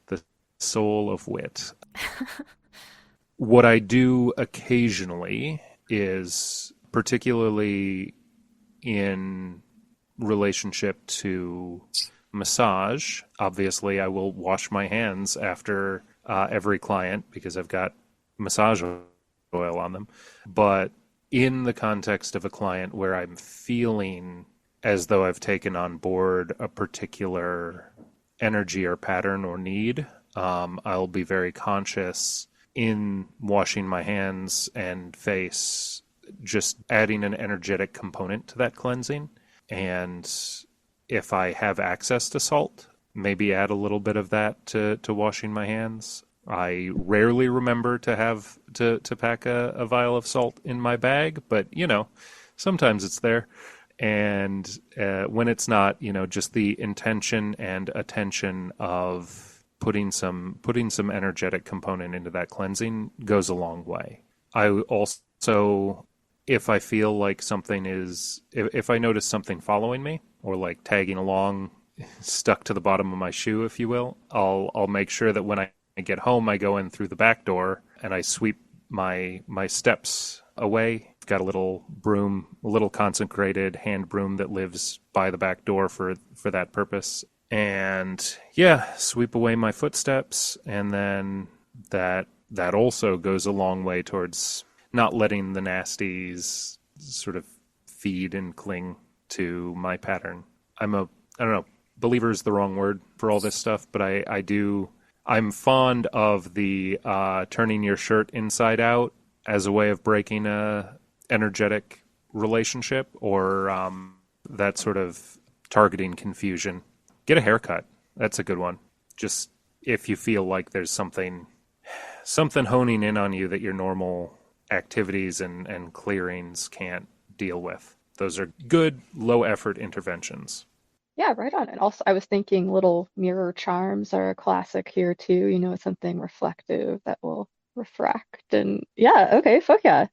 the soul of wit. What I do occasionally is, particularly in relationship to massage, obviously I will wash my hands after every client because I've got massage oil on them. But in the context of a client where I'm feeling as though I've taken on board a particular energy or pattern or need, I'll be very conscious in washing my hands and face, just adding an energetic component to that cleansing. And if I have access to salt, maybe add a little bit of that to washing my hands. I rarely remember to have to pack a vial of salt in my bag, but sometimes it's there. And when it's not, just the intention and attention of putting some energetic component into that cleansing goes a long way. I also, if I feel like if I notice something following me or like tagging along, stuck to the bottom of my shoe, if you will, I'll make sure that when I get home, I go in through the back door and I sweep my steps away. I've got a little broom, a little consecrated hand broom that lives by the back door for that purpose. And sweep away my footsteps, and then that also goes a long way towards not letting the nasties sort of feed and cling to my pattern. I don't know, believer is the wrong word for all this stuff, but I'm fond of the turning your shirt inside out as a way of breaking a energetic relationship, or that sort of targeting confusion. Get a haircut. That's a good one. Just if you feel like there's something honing in on you that your normal activities and clearings can't deal with. Those are good, low-effort interventions. Yeah, right on. And also, I was thinking little mirror charms are a classic here too. Something reflective that will refract. And yeah, okay, fuck yeah.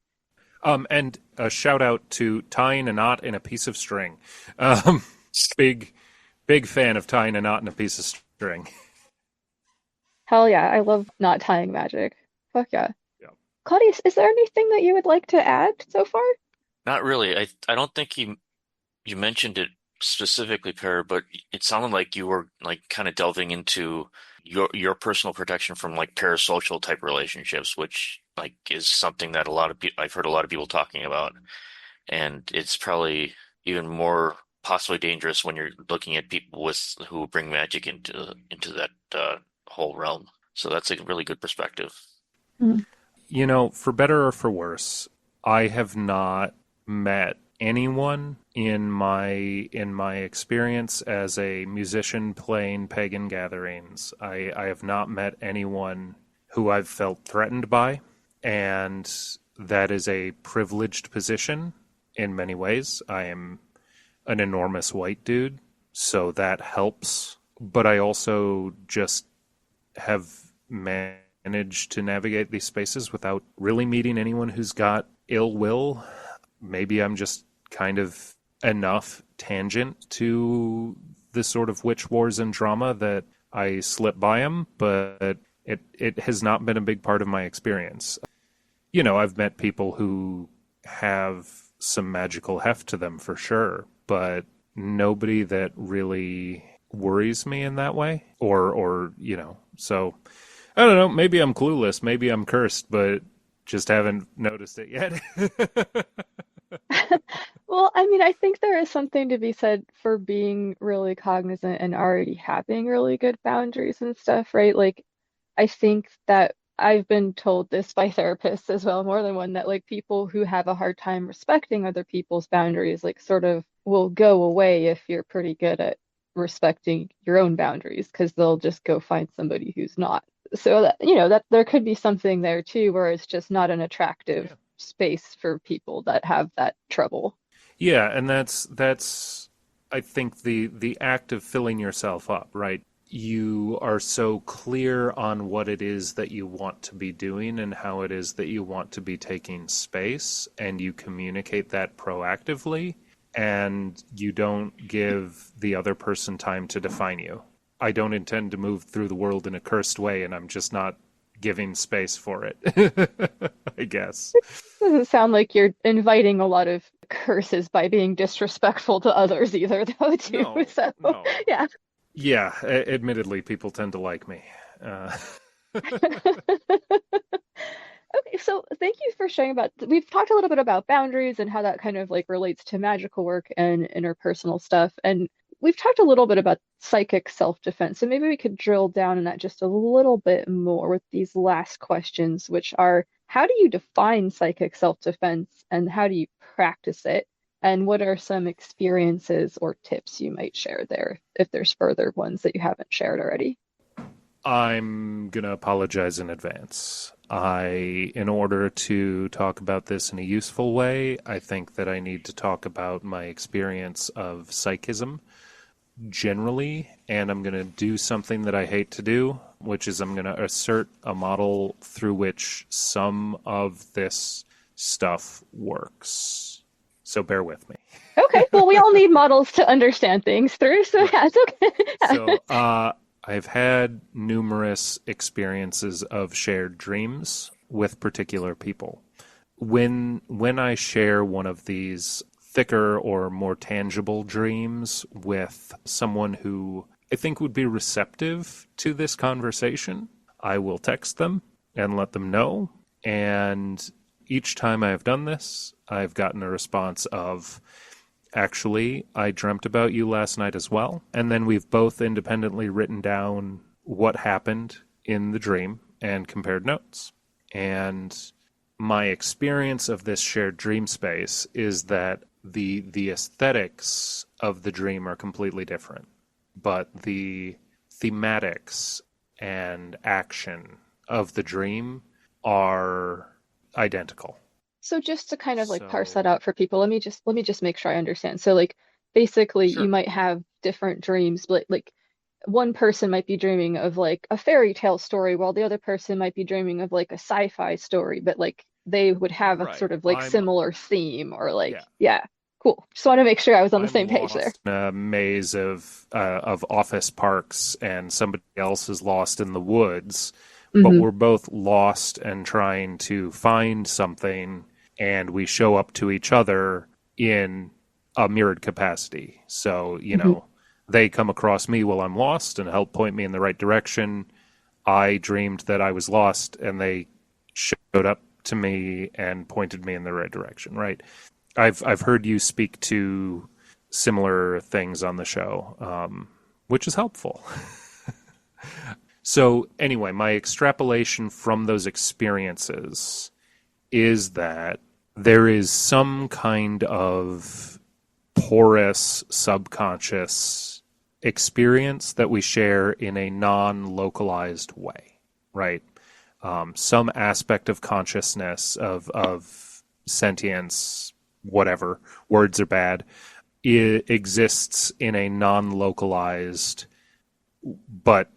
And a shout out to tying a knot in a piece of string. Big fan of tying a knot in a piece of string. Hell yeah, I love not tying magic. Fuck yeah. Yeah. Claudius, is there anything that you would like to add so far? Not really. I don't think you mentioned it specifically, Per, but it sounded like you were like kind of delving into your personal protection from like parasocial type relationships, which like is something that I've heard a lot of people talking about, and it's probably even more possibly dangerous when you're looking at people who bring magic into that whole realm. So that's a really good perspective. For better or for worse, I have not met anyone in my experience as a musician playing pagan gatherings. I have not met anyone who I've felt threatened by, and that is a privileged position in many ways. I am an enormous white dude, so that helps. But I also just have managed to navigate these spaces without really meeting anyone who's got ill will. Maybe I'm just kind of enough tangent to the sort of witch wars and drama that I slip by them, but it has not been a big part of my experience. I've met people who have some magical heft to them for sure, but nobody that really worries me in that way, or so I don't know, maybe I'm clueless, maybe I'm cursed, but just haven't noticed it yet. Well, I mean, I think there is something to be said for being really cognizant and already having really good boundaries and stuff, right? Like, I think that I've been told this by therapists as well, more than one, that like people who have a hard time respecting other people's boundaries, like sort of will go away if you're pretty good at respecting your own boundaries, because they'll just go find somebody who's not. So that, that there could be something there too, where it's just not an attractive space for people that have that trouble. Yeah, and that's I think the act of filling yourself up, right? You are so clear on what it is that you want to be doing and how it is that you want to be taking space, and you communicate that proactively, and you don't give the other person time to define you. I don't intend to move through the world in a cursed way, and I'm just not giving space for it, I guess. Doesn't sound like you're inviting a lot of curses by being disrespectful to others either, though, too. No, So, no. yeah. Yeah, admittedly, people tend to like me. Okay, so thank you for sharing we've talked a little bit about boundaries and how that kind of like relates to magical work and interpersonal stuff. And we've talked a little bit about psychic self-defense, so maybe we could drill down in that just a little bit more with these last questions, which are how do you define psychic self-defense and how do you practice it? And what are some experiences or tips you might share there if there's further ones that you haven't shared already? I'm going to apologize in advance. In order to talk about this in a useful way, I think that I need to talk about my experience of psychism generally, and I'm going to do something that I hate to do, which is I'm going to assert a model through which some of this stuff works. So bear with me. Okay, well, we all need models to understand things through, so yeah, it's okay. So, I've had numerous experiences of shared dreams with particular people. When I share one of these thicker or more tangible dreams with someone who I think would be receptive to this conversation, I will text them and let them know. And each time I have done this, I've gotten a response of, actually, I dreamt about you last night as well. And then we've both independently written down what happened in the dream and compared notes. And my experience of this shared dream space is that the aesthetics of the dream are completely different, but the thematics and action of the dream are identical. So just to kind of like parse that out for people, let me just make sure I understand. So like basically Sure. you might have different dreams, but like one person might be dreaming of like a fairy tale story while the other person might be dreaming of like a sci-fi story, but like they would have a Right. sort of like I'm similar theme or like Yeah. yeah, cool. Just want to make sure I was on the I'm same page there. lost in a maze of office parks, and somebody else is lost in the woods, but Hmm. we're both lost and trying to find something, and we show up to each other in a mirrored capacity. So, Hmm. they come across me while I'm lost and help point me in the right direction. I dreamed that I was lost, and they showed up to me and pointed me in the right direction, right? I've heard you speak to similar things on the show, which is helpful. So anyway, my extrapolation from those experiences is that there is some kind of porous subconscious experience that we share in a non-localized way, right? Some aspect of consciousness, of sentience, whatever, words are bad, it exists in a non-localized but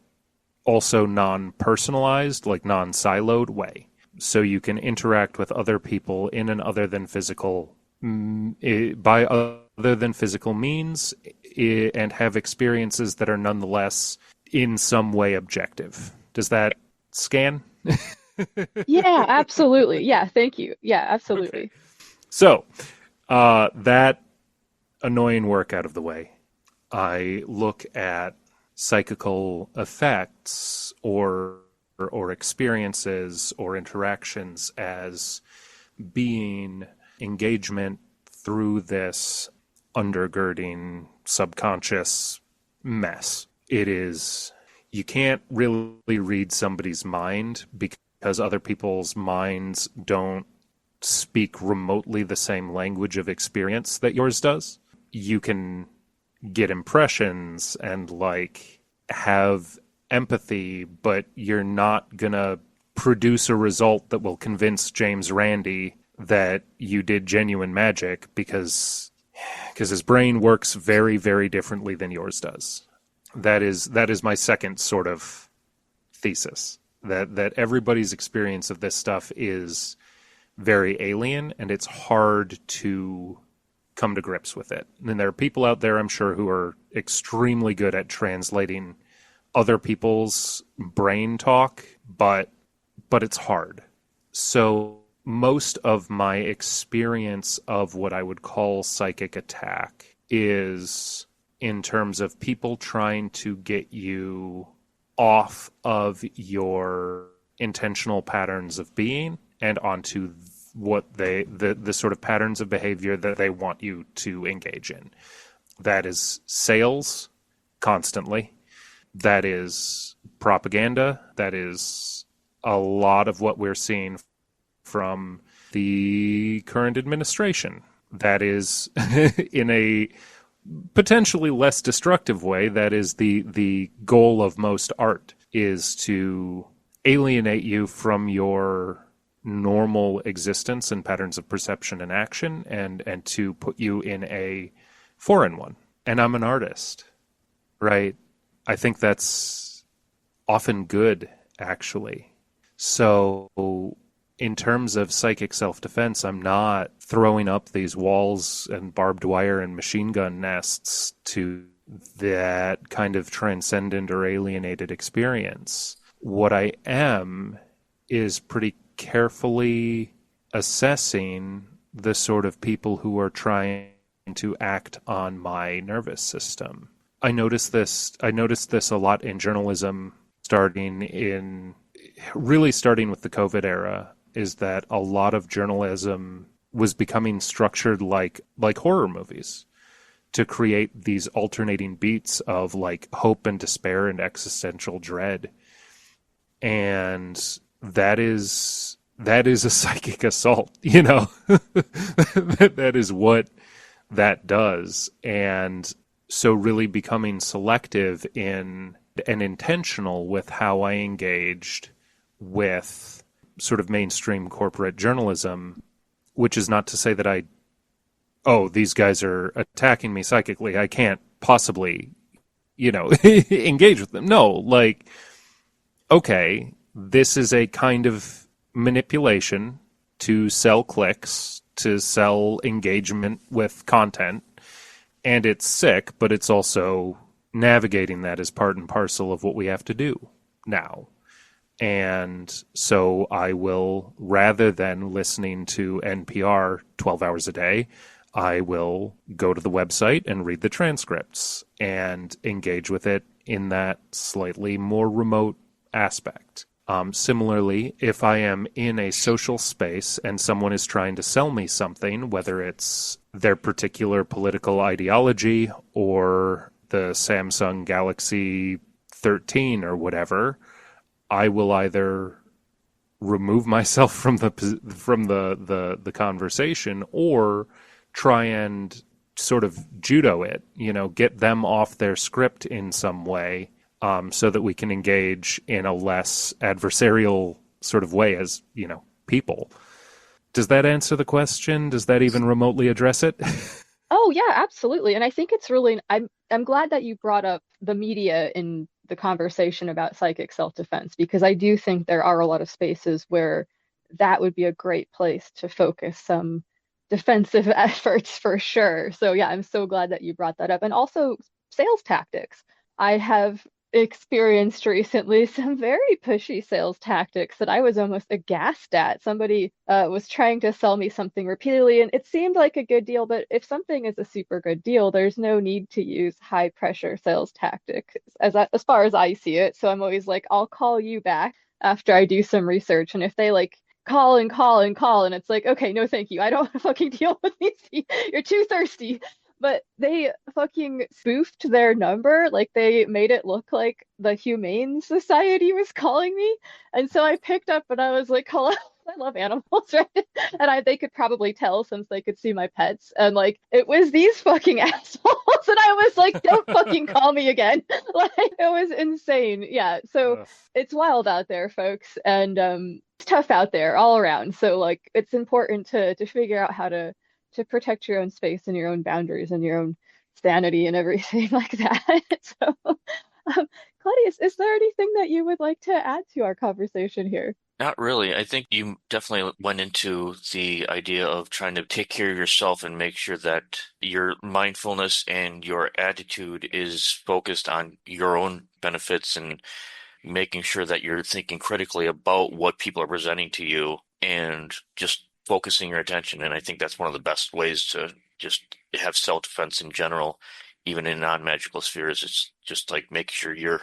also non-personalized, like non-siloed way. So you can interact with other people in an other than physical, by other than physical means, and have experiences that are nonetheless in some way objective. Does that scan? Yeah, absolutely. Yeah, thank you. Yeah, absolutely. Okay. So, that annoying work out of the way, I look at psychical effects or experiences or interactions as being engagement through this undergirding subconscious mess. It is, you can't really read somebody's mind because other people's minds don't speak remotely the same language of experience that yours does. You can get impressions and like have empathy, but you're not gonna produce a result that will convince James Randi that you did genuine magic because his brain works very, very differently than yours does. That is my second sort of thesis, that everybody's experience of this stuff is very alien, and it's hard to come to grips with it. And there are people out there, I'm sure, who are extremely good at translating other people's brain talk, but it's hard. So most of my experience of what I would call psychic attack is in terms of people trying to get you off of your intentional patterns of being and onto what the sort of patterns of behavior that they want you to engage in. That is sales constantly. That is propaganda. That is a lot of what we're seeing from the current administration. That is, in a potentially less destructive way, that is the goal of most art, is to alienate you from your normal existence and patterns of perception and action, and to put you in a foreign one. And I'm an artist, right? I think that's often good, actually. So in terms of psychic self-defense, I'm not throwing up these walls and barbed wire and machine gun nests to that kind of transcendent or alienated experience. What I am is pretty carefully assessing the sort of people who are trying to act on my nervous system. I noticed this a lot in journalism, starting with the COVID era, is that a lot of journalism was becoming structured like horror movies, to create these alternating beats of like hope and despair and existential dread. And that is a psychic assault, you know. That is what that does. And so really becoming selective in and intentional with how I engaged with sort of mainstream corporate journalism, which is not to say that these guys are attacking me psychically, I can't possibly, engage with them. No, like, okay, this is a kind of manipulation to sell clicks, to sell engagement with content, and it's sick, but it's also navigating that as part and parcel of what we have to do now. And so I will, rather than listening to NPR 12 hours a day, I will go to the website and read the transcripts and engage with it in that slightly more remote aspect. Similarly, if I am in a social space and someone is trying to sell me something, whether it's their particular political ideology or the Samsung Galaxy 13 or whatever, I will either remove myself from the conversation or try and sort of judo it, get them off their script in some way, so that we can engage in a less adversarial sort of way as, people. Does that answer the question? Does that even remotely address it? Oh yeah, absolutely. And I think it's really I'm glad that you brought up the media in the conversation about psychic self-defense, because I do think there are a lot of spaces where that would be a great place to focus some defensive efforts for sure. So yeah, I'm so glad that you brought that up. And also sales tactics. I have experienced recently some very pushy sales tactics that I was almost aghast at. Somebody was trying to sell me something repeatedly, and it seemed like a good deal, but if something is a super good deal, there's no need to use high pressure sales tactics as far as I see it. So I'm always like, I'll call you back after I do some research. And if they like call and call and call, and it's like, okay, no, thank you. I don't want to fucking deal with these. You're too thirsty. But they fucking spoofed their number. Like they made it look like the Humane Society was calling me. And so I picked up and I was like, hello, I love animals, right? And they could probably tell since they could see my pets. And like, it was these fucking assholes. And I was like, don't fucking call me again. Like, it was insane. Yeah. So it's wild out there, folks. And it's tough out there all around. So like, it's important to figure out how to protect your own space and your own boundaries and your own sanity and everything like that. So, Claudius, is there anything that you would like to add to our conversation here? Not really. I think you definitely went into the idea of trying to take care of yourself and make sure that your mindfulness and your attitude is focused on your own benefits and making sure that you're thinking critically about what people are presenting to you and just focusing your attention. And I think that's one of the best ways to just have self-defense in general, even in non-magical spheres. It's just like make sure you're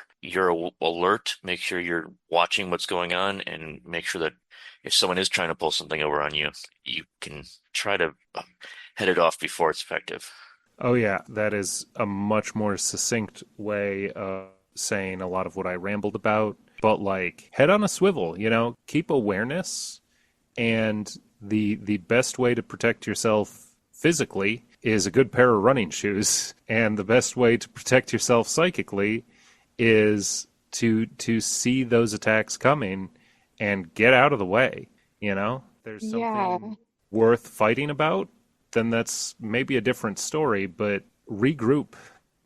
alert, make sure you're watching what's going on, and make sure that if someone is trying to pull something over on you, you can try to head it off before it's effective. Oh, yeah, that is a much more succinct way of saying a lot of what I rambled about. But, like, head on a swivel, keep awareness. And the best way to protect yourself physically is a good pair of running shoes. And the best way to protect yourself psychically is to see those attacks coming and get out of the way. There's Yeah. something worth fighting about, then that's maybe a different story, but regroup,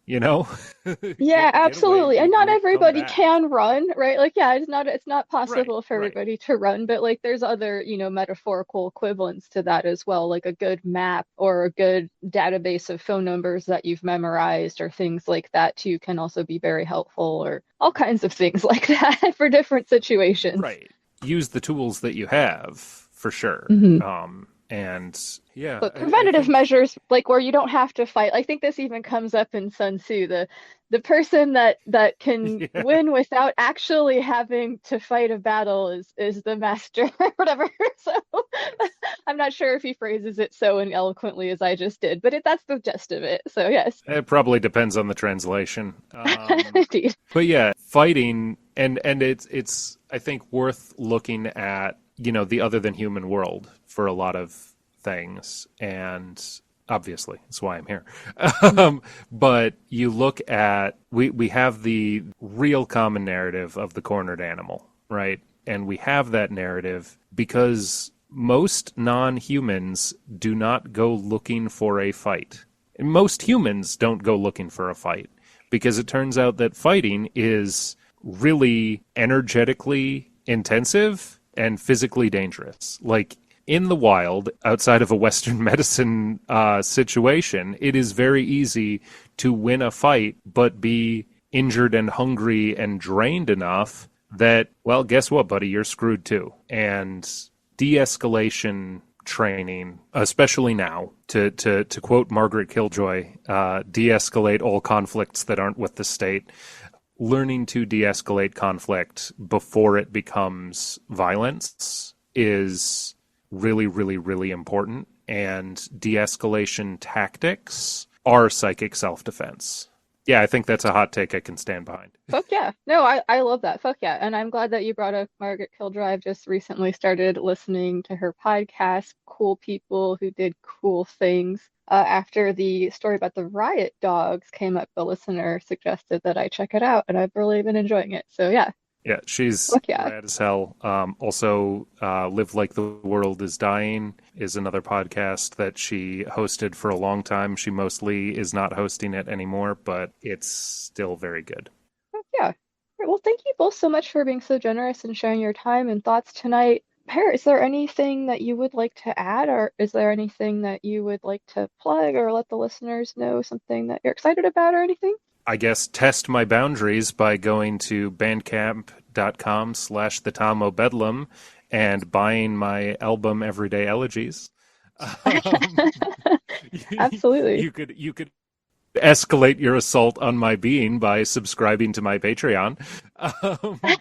you know? Yeah, Get away, absolutely. And not regroup, come everybody back. can run, right? Like, yeah, it's not Right, possible for right. everybody to run, but like there's other, metaphorical equivalents to that as well, like a good map or a good database of phone numbers that you've memorized or things like that too can also be very helpful, or all kinds of things like that for different situations. Right. Use the tools that you have for sure. Mhm. And yeah, But I preventative think measures, like where you don't have to fight, I think this even comes up in Sun Tzu, the person that can yeah, win without actually having to fight a battle is the master or whatever. So I'm not sure if he phrases it so eloquently as I just did, but that's the gist of it. So yes, it probably depends on the translation. indeed. But yeah, fighting and it's I think worth looking at, the other than human world for a lot of things, and obviously that's why I'm here. But you look at we have the real common narrative of the cornered animal, right? And we have that narrative because most non-humans do not go looking for a fight. And most humans don't go looking for a fight because it turns out that fighting is really energetically intensive and physically dangerous. Like in the wild, outside of a Western medicine situation, it is very easy to win a fight but be injured and hungry and drained enough that, well, guess what, buddy? You're screwed too. And de escalation training, especially now, to quote Margaret Killjoy, de escalate all conflicts that aren't with the state. Learning to de escalate conflict before it becomes violence is really, really, really important. And de escalation tactics are psychic self defense. Yeah, I think that's a hot take I can stand behind. Fuck yeah. No, I love that. Fuck yeah. And I'm glad that you brought up Margaret Kildrive. I've just recently started listening to her podcast, Cool People Who Did Cool Things. After the story about the riot dogs came up, the listener suggested that I check it out, and I've really been enjoying it. So yeah, Yeah, she's fuck yeah. rad as hell. Also, Live Like the World is Dying is another podcast that she hosted for a long time. She mostly is not hosting it anymore, but it's still very good. Fuck yeah. All right, well, thank you both so much for being so generous and sharing your time and thoughts tonight. Per, is there anything that you would like to add, or is there anything that you would like to plug or let the listeners know something that you're excited about or anything? I guess test my boundaries by going to bandcamp.com/the Tom O'Bedlam and buying my album Everyday Elegies. Um, Absolutely. you could escalate your assault on my being by subscribing to my Patreon,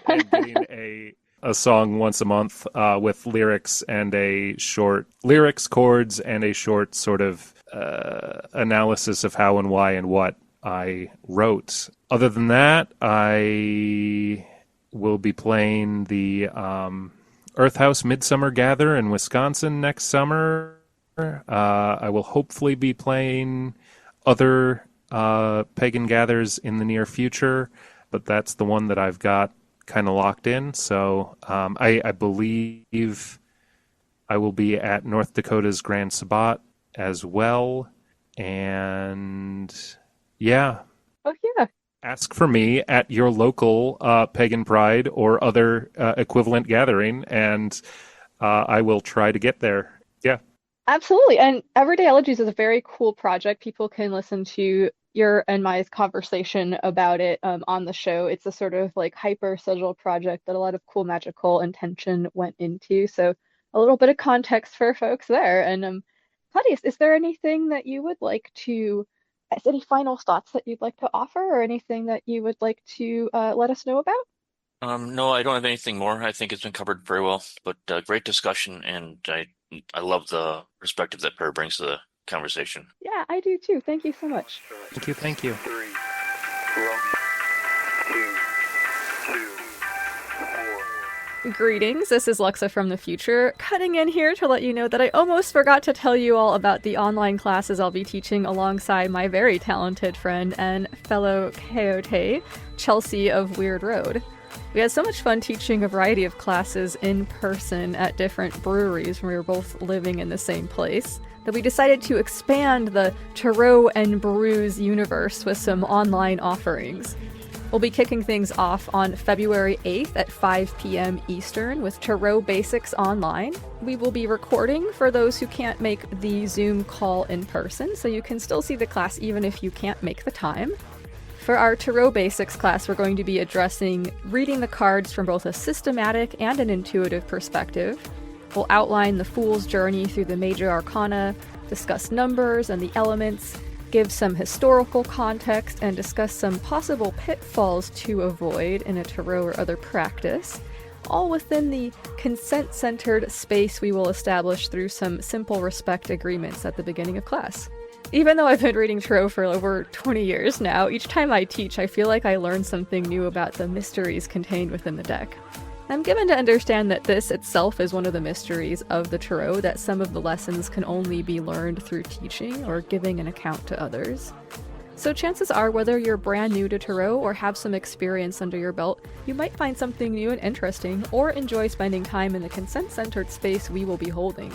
and getting a song once a month with lyrics and a short lyrics, chords, and a short sort of analysis of how and why and what I wrote. Other than that, I will be playing the Earth House Midsummer Gather in Wisconsin next summer. I will hopefully be playing other pagan gathers in the near future, but that's the one that I've got kind of locked in. So I believe I will be at North Dakota's Grand Sabbat as well. And yeah, Oh yeah. ask for me at your local Pagan Pride or other equivalent gathering, and I will try to get there. Yeah. Absolutely. And Everyday Elegies is a very cool project. People can listen to your and my conversation about it on the show. It's a sort of like hyper sigil project that a lot of cool magical intention went into. So a little bit of context for folks there. And Claudius, is there anything that you would like to, any final thoughts that you'd like to offer or anything that you would like to let us know about? No, I don't have anything more. I think it's been covered very well, but great discussion, and I love the perspective that Per brings to conversation. Yeah, I do too. Thank you so much. Thank you. Thank you. 3, Romeo, 2, 4. Greetings, this is Luxa from the future, cutting in here to let you know that I almost forgot to tell you all about the online classes I'll be teaching alongside my very talented friend and fellow coyote, Chelsea of Weird Road. We had so much fun teaching a variety of classes in person at different breweries when we were both living in the same place that we decided to expand the Tarot and Brews universe with some online offerings. We'll be kicking things off on February 8th at 5 p.m. Eastern with Tarot Basics Online. We will be recording for those who can't make the Zoom call in person, so you can still see the class even if you can't make the time. For our Tarot Basics class, we're going to be addressing reading the cards from both a systematic and an intuitive perspective. We'll outline the Fool's journey through the major arcana, discuss numbers and the elements, give some historical context, and discuss some possible pitfalls to avoid in a tarot or other practice, all within the consent-centered space we will establish through some simple respect agreements at the beginning of class. Even though I've been reading tarot for over 20 years now, each time I teach, I feel like I learn something new about the mysteries contained within the deck. I'm given to understand that this itself is one of the mysteries of the tarot, that some of the lessons can only be learned through teaching or giving an account to others. So chances are, whether you're brand new to tarot or have some experience under your belt, you might find something new and interesting, or enjoy spending time in the consent-centered space we will be holding.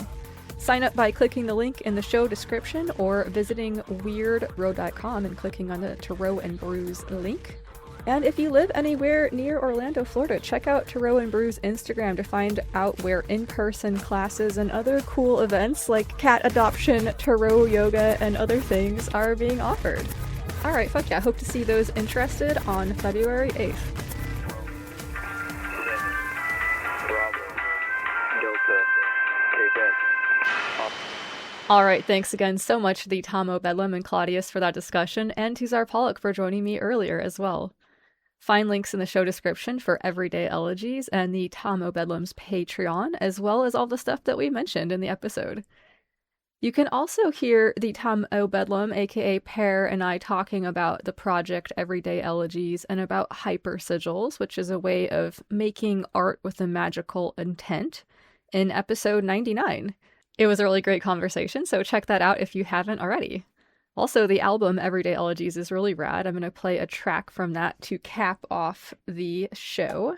Sign up by clicking the link in the show description or visiting weirdroad.com and clicking on the Tarot and Brews link. And if you live anywhere near Orlando, Florida, check out Tarot and Brews Instagram to find out where in-person classes and other cool events like cat adoption, tarot yoga, and other things are being offered. Alright, fuck yeah, hope to see those interested on February 8th. 7, Bravo, Delta, Quebec. Alright, thanks again so much to the Tomo Bedlam and Claudius for that discussion, and to Czar Pollock for joining me earlier as well. Find links in the show description for Everyday Elegies and the Tomo Bedlam's Patreon, as well as all the stuff that we mentioned in the episode. You can also hear the Tomo Bedlam, aka Pear, and I talking about the project Everyday Elegies and about hypersigils, which is a way of making art with a magical intent, in episode 99. It was a really great conversation, so check that out if you haven't already. Also, the album Everyday Elegies is really rad. I'm going to play a track from that to cap off the show.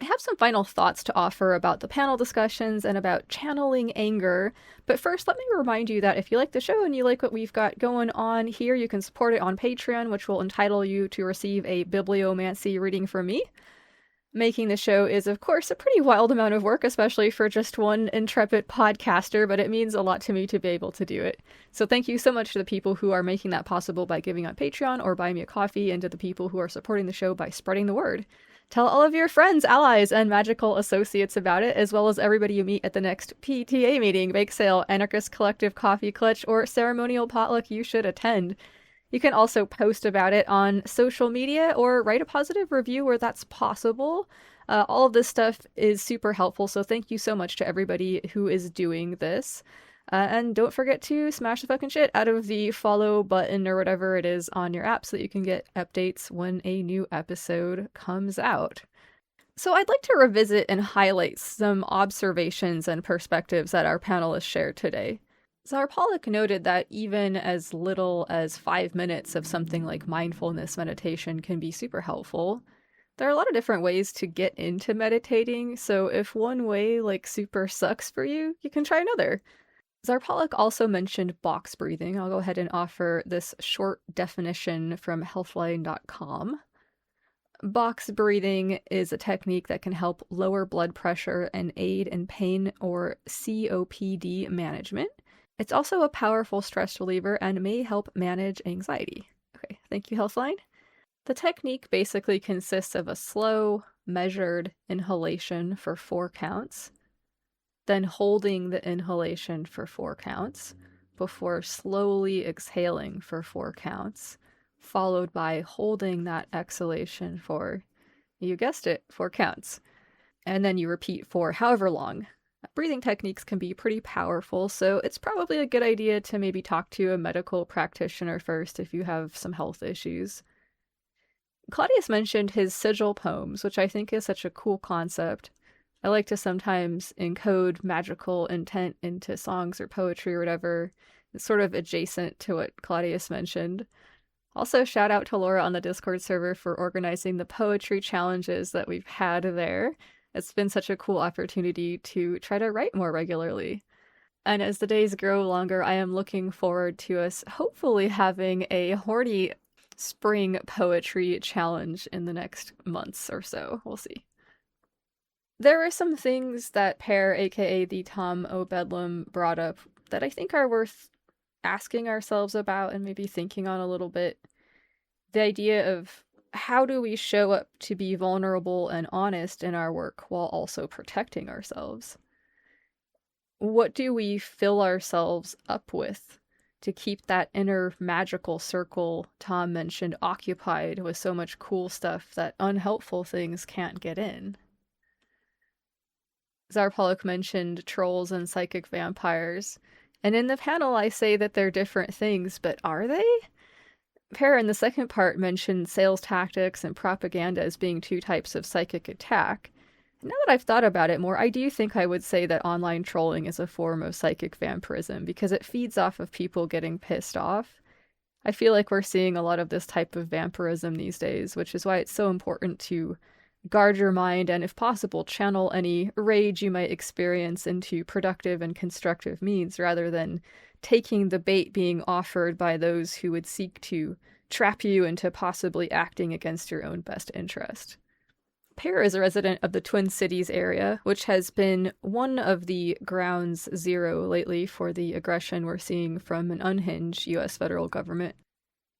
I have some final thoughts to offer about the panel discussions and about channeling anger, but first let me remind you that if you like the show and you like what we've got going on here, you can support it on Patreon, which will entitle you to receive a bibliomancy reading from me. Making the show is, of course, a pretty wild amount of work, especially for just one intrepid podcaster, but it means a lot to me to be able to do it. So thank you so much to the people who are making that possible by giving on Patreon or buying me a coffee, and to the people who are supporting the show by spreading the word. Tell all of your friends, allies, and magical associates about it, as well as everybody you meet at the next PTA meeting, bake sale, anarchist collective coffee clutch, or ceremonial potluck you should attend. You can also post about it on social media or write a positive review where that's possible. All of this stuff is super helpful, so thank you so much to everybody who is doing this. And don't forget to smash the fucking shit out of the follow button or whatever it is on your app so that you can get updates when a new episode comes out. So I'd like to revisit and highlight some observations and perspectives that our panelists shared today. Czar Pollock noted that even as little as 5 minutes of something like mindfulness meditation can be super helpful. There are a lot of different ways to get into meditating, so if one way super sucks for you, you can try another. Czar Pollock also mentioned box breathing. I'll go ahead and offer this short definition from healthline.com. Box breathing is a technique that can help lower blood pressure and aid in pain or COPD management. It's also a powerful stress reliever and may help manage anxiety. Okay, thank you, Healthline. The technique basically consists of a slow, measured inhalation for 4 counts, then holding the inhalation for 4 counts, before slowly exhaling for 4 counts, followed by holding that exhalation for, you guessed it, 4 counts. And then you repeat for however long. Breathing techniques can be pretty powerful, so it's probably a good idea to maybe talk to a medical practitioner first if you have some health issues. Claudius mentioned his sigil poems, which I think is such a cool concept. I like to sometimes encode magical intent into songs or poetry or whatever. It's sort of adjacent to what Claudius mentioned. Also, shout out to Laura on the Discord server for organizing the poetry challenges that we've had there. It's been such a cool opportunity to try to write more regularly. And as the days grow longer, I am looking forward to us hopefully having a horny spring poetry challenge in the next months or so. We'll see. There are some things that Pear, aka the Tom O. Bedlam, brought up that I think are worth asking ourselves about and maybe thinking on a little bit. The idea of how do we show up to be vulnerable and honest in our work while also protecting ourselves? What do we fill ourselves up with to keep that inner magical circle Tom mentioned occupied with so much cool stuff that unhelpful things can't get in? Zarpolok mentioned trolls and psychic vampires, and in the panel I say that they're different things, but are they? Pear in the second part mentioned sales tactics and propaganda as being two types of psychic attack. Now that I've thought about it more, I do think I would say that online trolling is a form of psychic vampirism because it feeds off of people getting pissed off. I feel like we're seeing a lot of this type of vampirism these days, which is why it's so important to guard your mind and, if possible, channel any rage you might experience into productive and constructive means rather than taking the bait being offered by those who would seek to trap you into possibly acting against your own best interest. Pear is a resident of the Twin Cities area, which has been one of the grounds zero lately for the aggression we're seeing from an unhinged US federal government.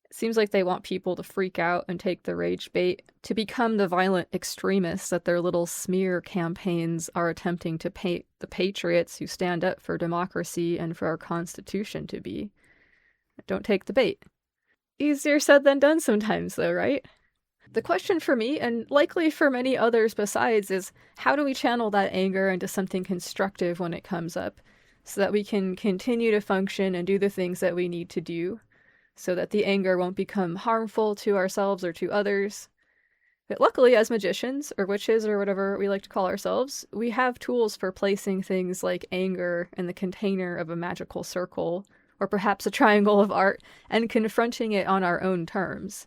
It seems like they want people to freak out and take the rage bait, to become the violent extremists that their little smear campaigns are attempting to paint the patriots who stand up for democracy and for our Constitution to be. Don't take the bait. Easier said than done sometimes, though, right? The question for me, and likely for many others besides, is how do we channel that anger into something constructive when it comes up, so that we can continue to function and do the things that we need to do, so that the anger won't become harmful to ourselves or to others. But luckily, as magicians, or witches, or whatever we like to call ourselves, we have tools for placing things like anger in the container of a magical circle, or perhaps a triangle of art, and confronting it on our own terms.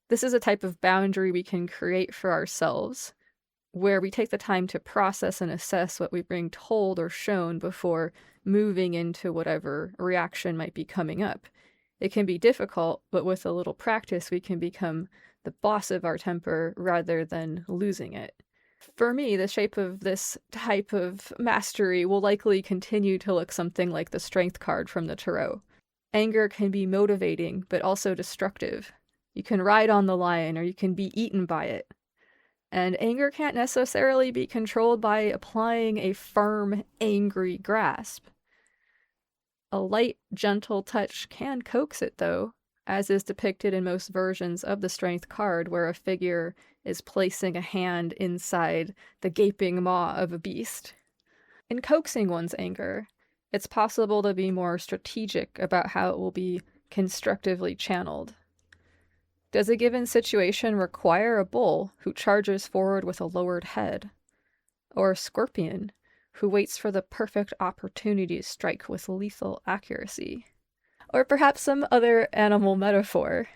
This is a type of boundary we can create for ourselves, where we take the time to process and assess what we're being told or shown before moving into whatever reaction might be coming up. It can be difficult, but with a little practice, we can become the boss of our temper rather than losing it. For me, the shape of this type of mastery will likely continue to look something like the Strength card from the Tarot. Anger can be motivating, but also destructive. You can ride on the lion, or you can be eaten by it. And anger can't necessarily be controlled by applying a firm, angry grasp. A light, gentle touch can coax it, though, as is depicted in most versions of the Strength card, where a figure is placing a hand inside the gaping maw of a beast. In coaxing one's anger, it's possible to be more strategic about how it will be constructively channeled. Does a given situation require a bull who charges forward with a lowered head? Or a scorpion who waits for the perfect opportunity to strike with lethal accuracy? Or perhaps some other animal metaphor?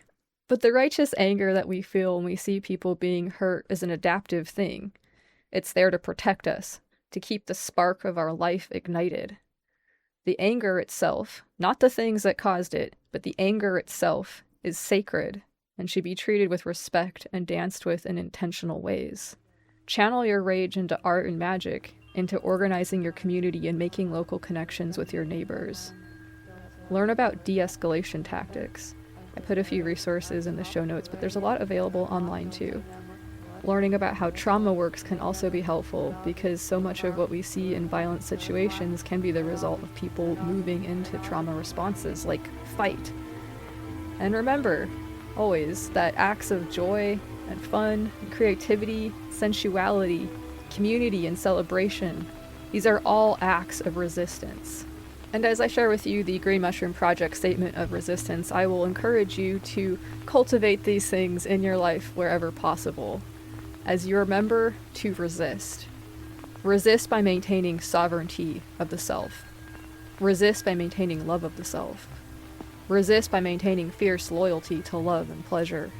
But the righteous anger that we feel when we see people being hurt is an adaptive thing. It's there to protect us, to keep the spark of our life ignited. The anger itself, not the things that caused it, but the anger itself, is sacred and should be treated with respect and danced with in intentional ways. Channel your rage into art and magic, into organizing your community and making local connections with your neighbors. Learn about de-escalation tactics. I put a few resources in the show notes, but there's a lot available online too. Learning about how trauma works can also be helpful, because so much of what we see in violent situations can be the result of people moving into trauma responses, like fight. And remember, always, that acts of joy and fun, and creativity, sensuality, community, and celebration These are all acts of resistance. And as I share with you the Green Mushroom Project statement of resistance, I will encourage you to cultivate these things in your life wherever possible, as you remember to resist. Resist by maintaining sovereignty of the self. Resist by maintaining love of the self. Resist by maintaining fierce loyalty to love and pleasure.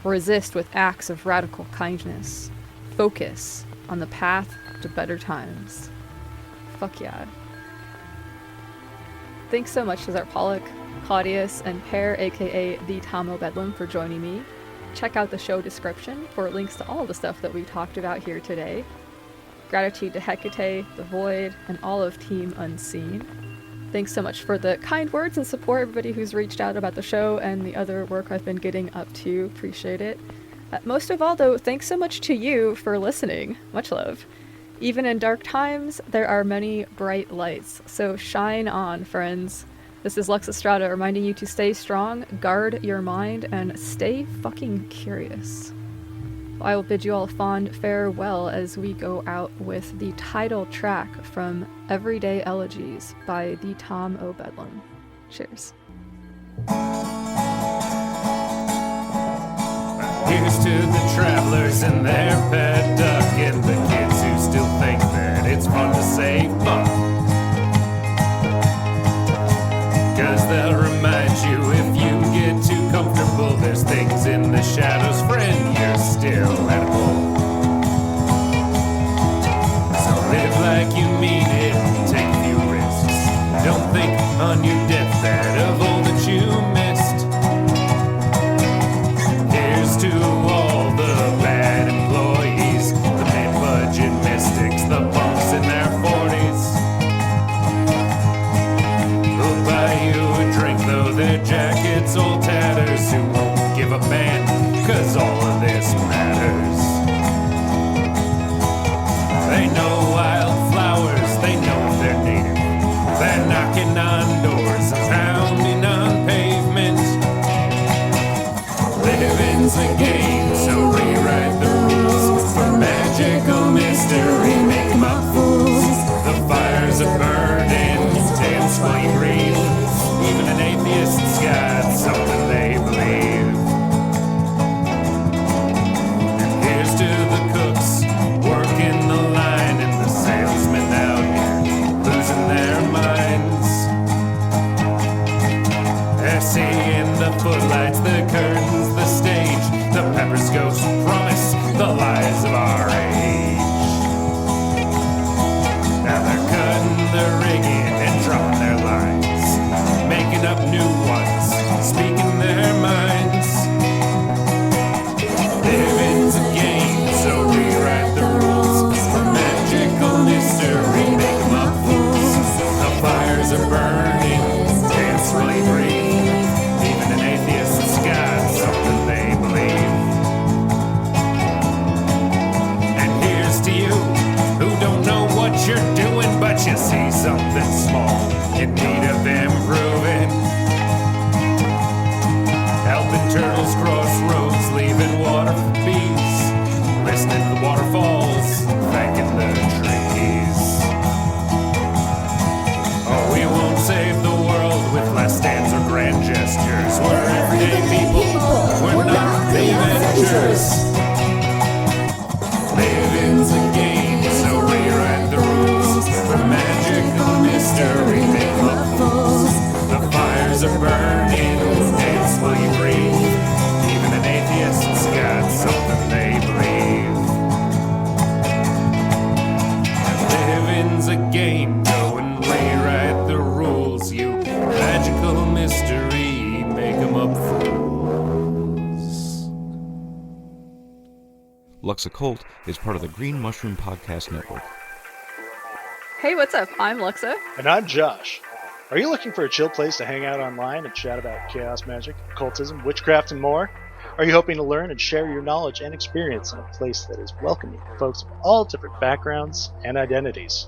Resist with acts of radical kindness. Focus on the path to better times. Fuck yeah. Thanks so much to Zart Pollock, Claudius, and Pear, aka the Tomo Bedlam, for joining me. Check out the show description for links to all the stuff that we talked about here today. Gratitude to Hecate, The Void, and all of Team Unseen. Thanks so much for the kind words and support, everybody who's reached out about the show and the other work I've been getting up to. Appreciate it. Most of all, though, thanks so much to you for listening. Much love. Even in dark times, there are many bright lights. So shine on, friends. This is Lux Estrada reminding you to stay strong, guard your mind, and stay fucking curious. I will bid you all a fond farewell as we go out with the title track from Everyday Elegies by the Tom O. Bedlam. Cheers. Here's to the travelers and their pet duck, and the kids who still think that it's fun to say fuck. Cause they'll remind you if you get too comfortable, there's things in the shadows, friend, you're still edible. So live like you mean it, take a few risks. Don't think on your deathbed of all that you missed. To all the bad employees, the mid-budget mystics, the punks in their 40s. They'll buy you a drink, though their jackets all tatters, who won't give a band, cause all of this matters. They know wildflowers, they know if they're native. They're knocking on doors and pounding on pavement. Living's a game, so rewrite the rules. For magical mystery, make 'em up fools. The fires are burning, dance while you breathe. Even an atheist's got something they believe. And here's to the cooks working the line, and the salesmen out here losing their minds. They're seeing the footlights, the curtains, the stage, the Pepper's ghost promise, the lies of our age. Now they're cutting the rigging and dropping their lines, making up new ones, speaking their minds. Living's a game, so rewrite the rules. For magical mystery, make 'em up fools. The fires are burning, dance while you breathe. Even an atheist's got something they believe. And here's to you who don't know what you're doing, but you see something small in need of improving. Helping turtles cross roads, leaving water for bees. Listening to the waterfalls, thanking the trees. Oh, we won't save the world with last stands or grand gestures. We're everyday people, we're not the Avengers. Living's a game, so rewrite the rules. For magical mystery, make 'em up fools. The fires are burning, dance while you breathe. Even an atheist's got something they believe. Living's a game, go and rewrite the rules. You magical mystery, make 'em up fools. Lux Occult is part of the Green Mushroom Podcast Network. Hey, what's up? I'm Luxa. And I'm Josh. Are you looking for a chill place to hang out online and chat about chaos magic, occultism, witchcraft, and more? Are you hoping to learn and share your knowledge and experience in a place that is welcoming to folks of all different backgrounds and identities?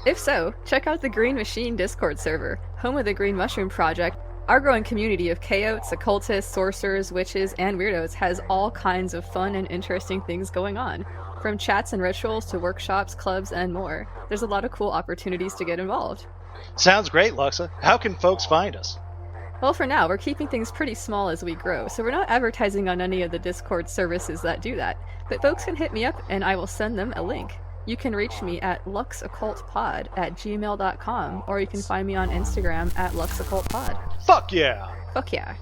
If so, check out the Green Machine Discord server, home of the Green Mushroom Project, Our growing community of chaotes, occultists, sorcerers, witches, and weirdos has all kinds of fun and interesting things going on. From chats and rituals to workshops, clubs, and more. There's a lot of cool opportunities to get involved. Sounds great, Luxa. How can folks find us? Well, for now, we're keeping things pretty small as we grow, so we're not advertising on any of the Discord services that do that. But folks can hit me up and I will send them a link. You can reach me at luxoccultpod@gmail.com, or you can find me on Instagram at luxoccultpod. Fuck yeah! Fuck yeah.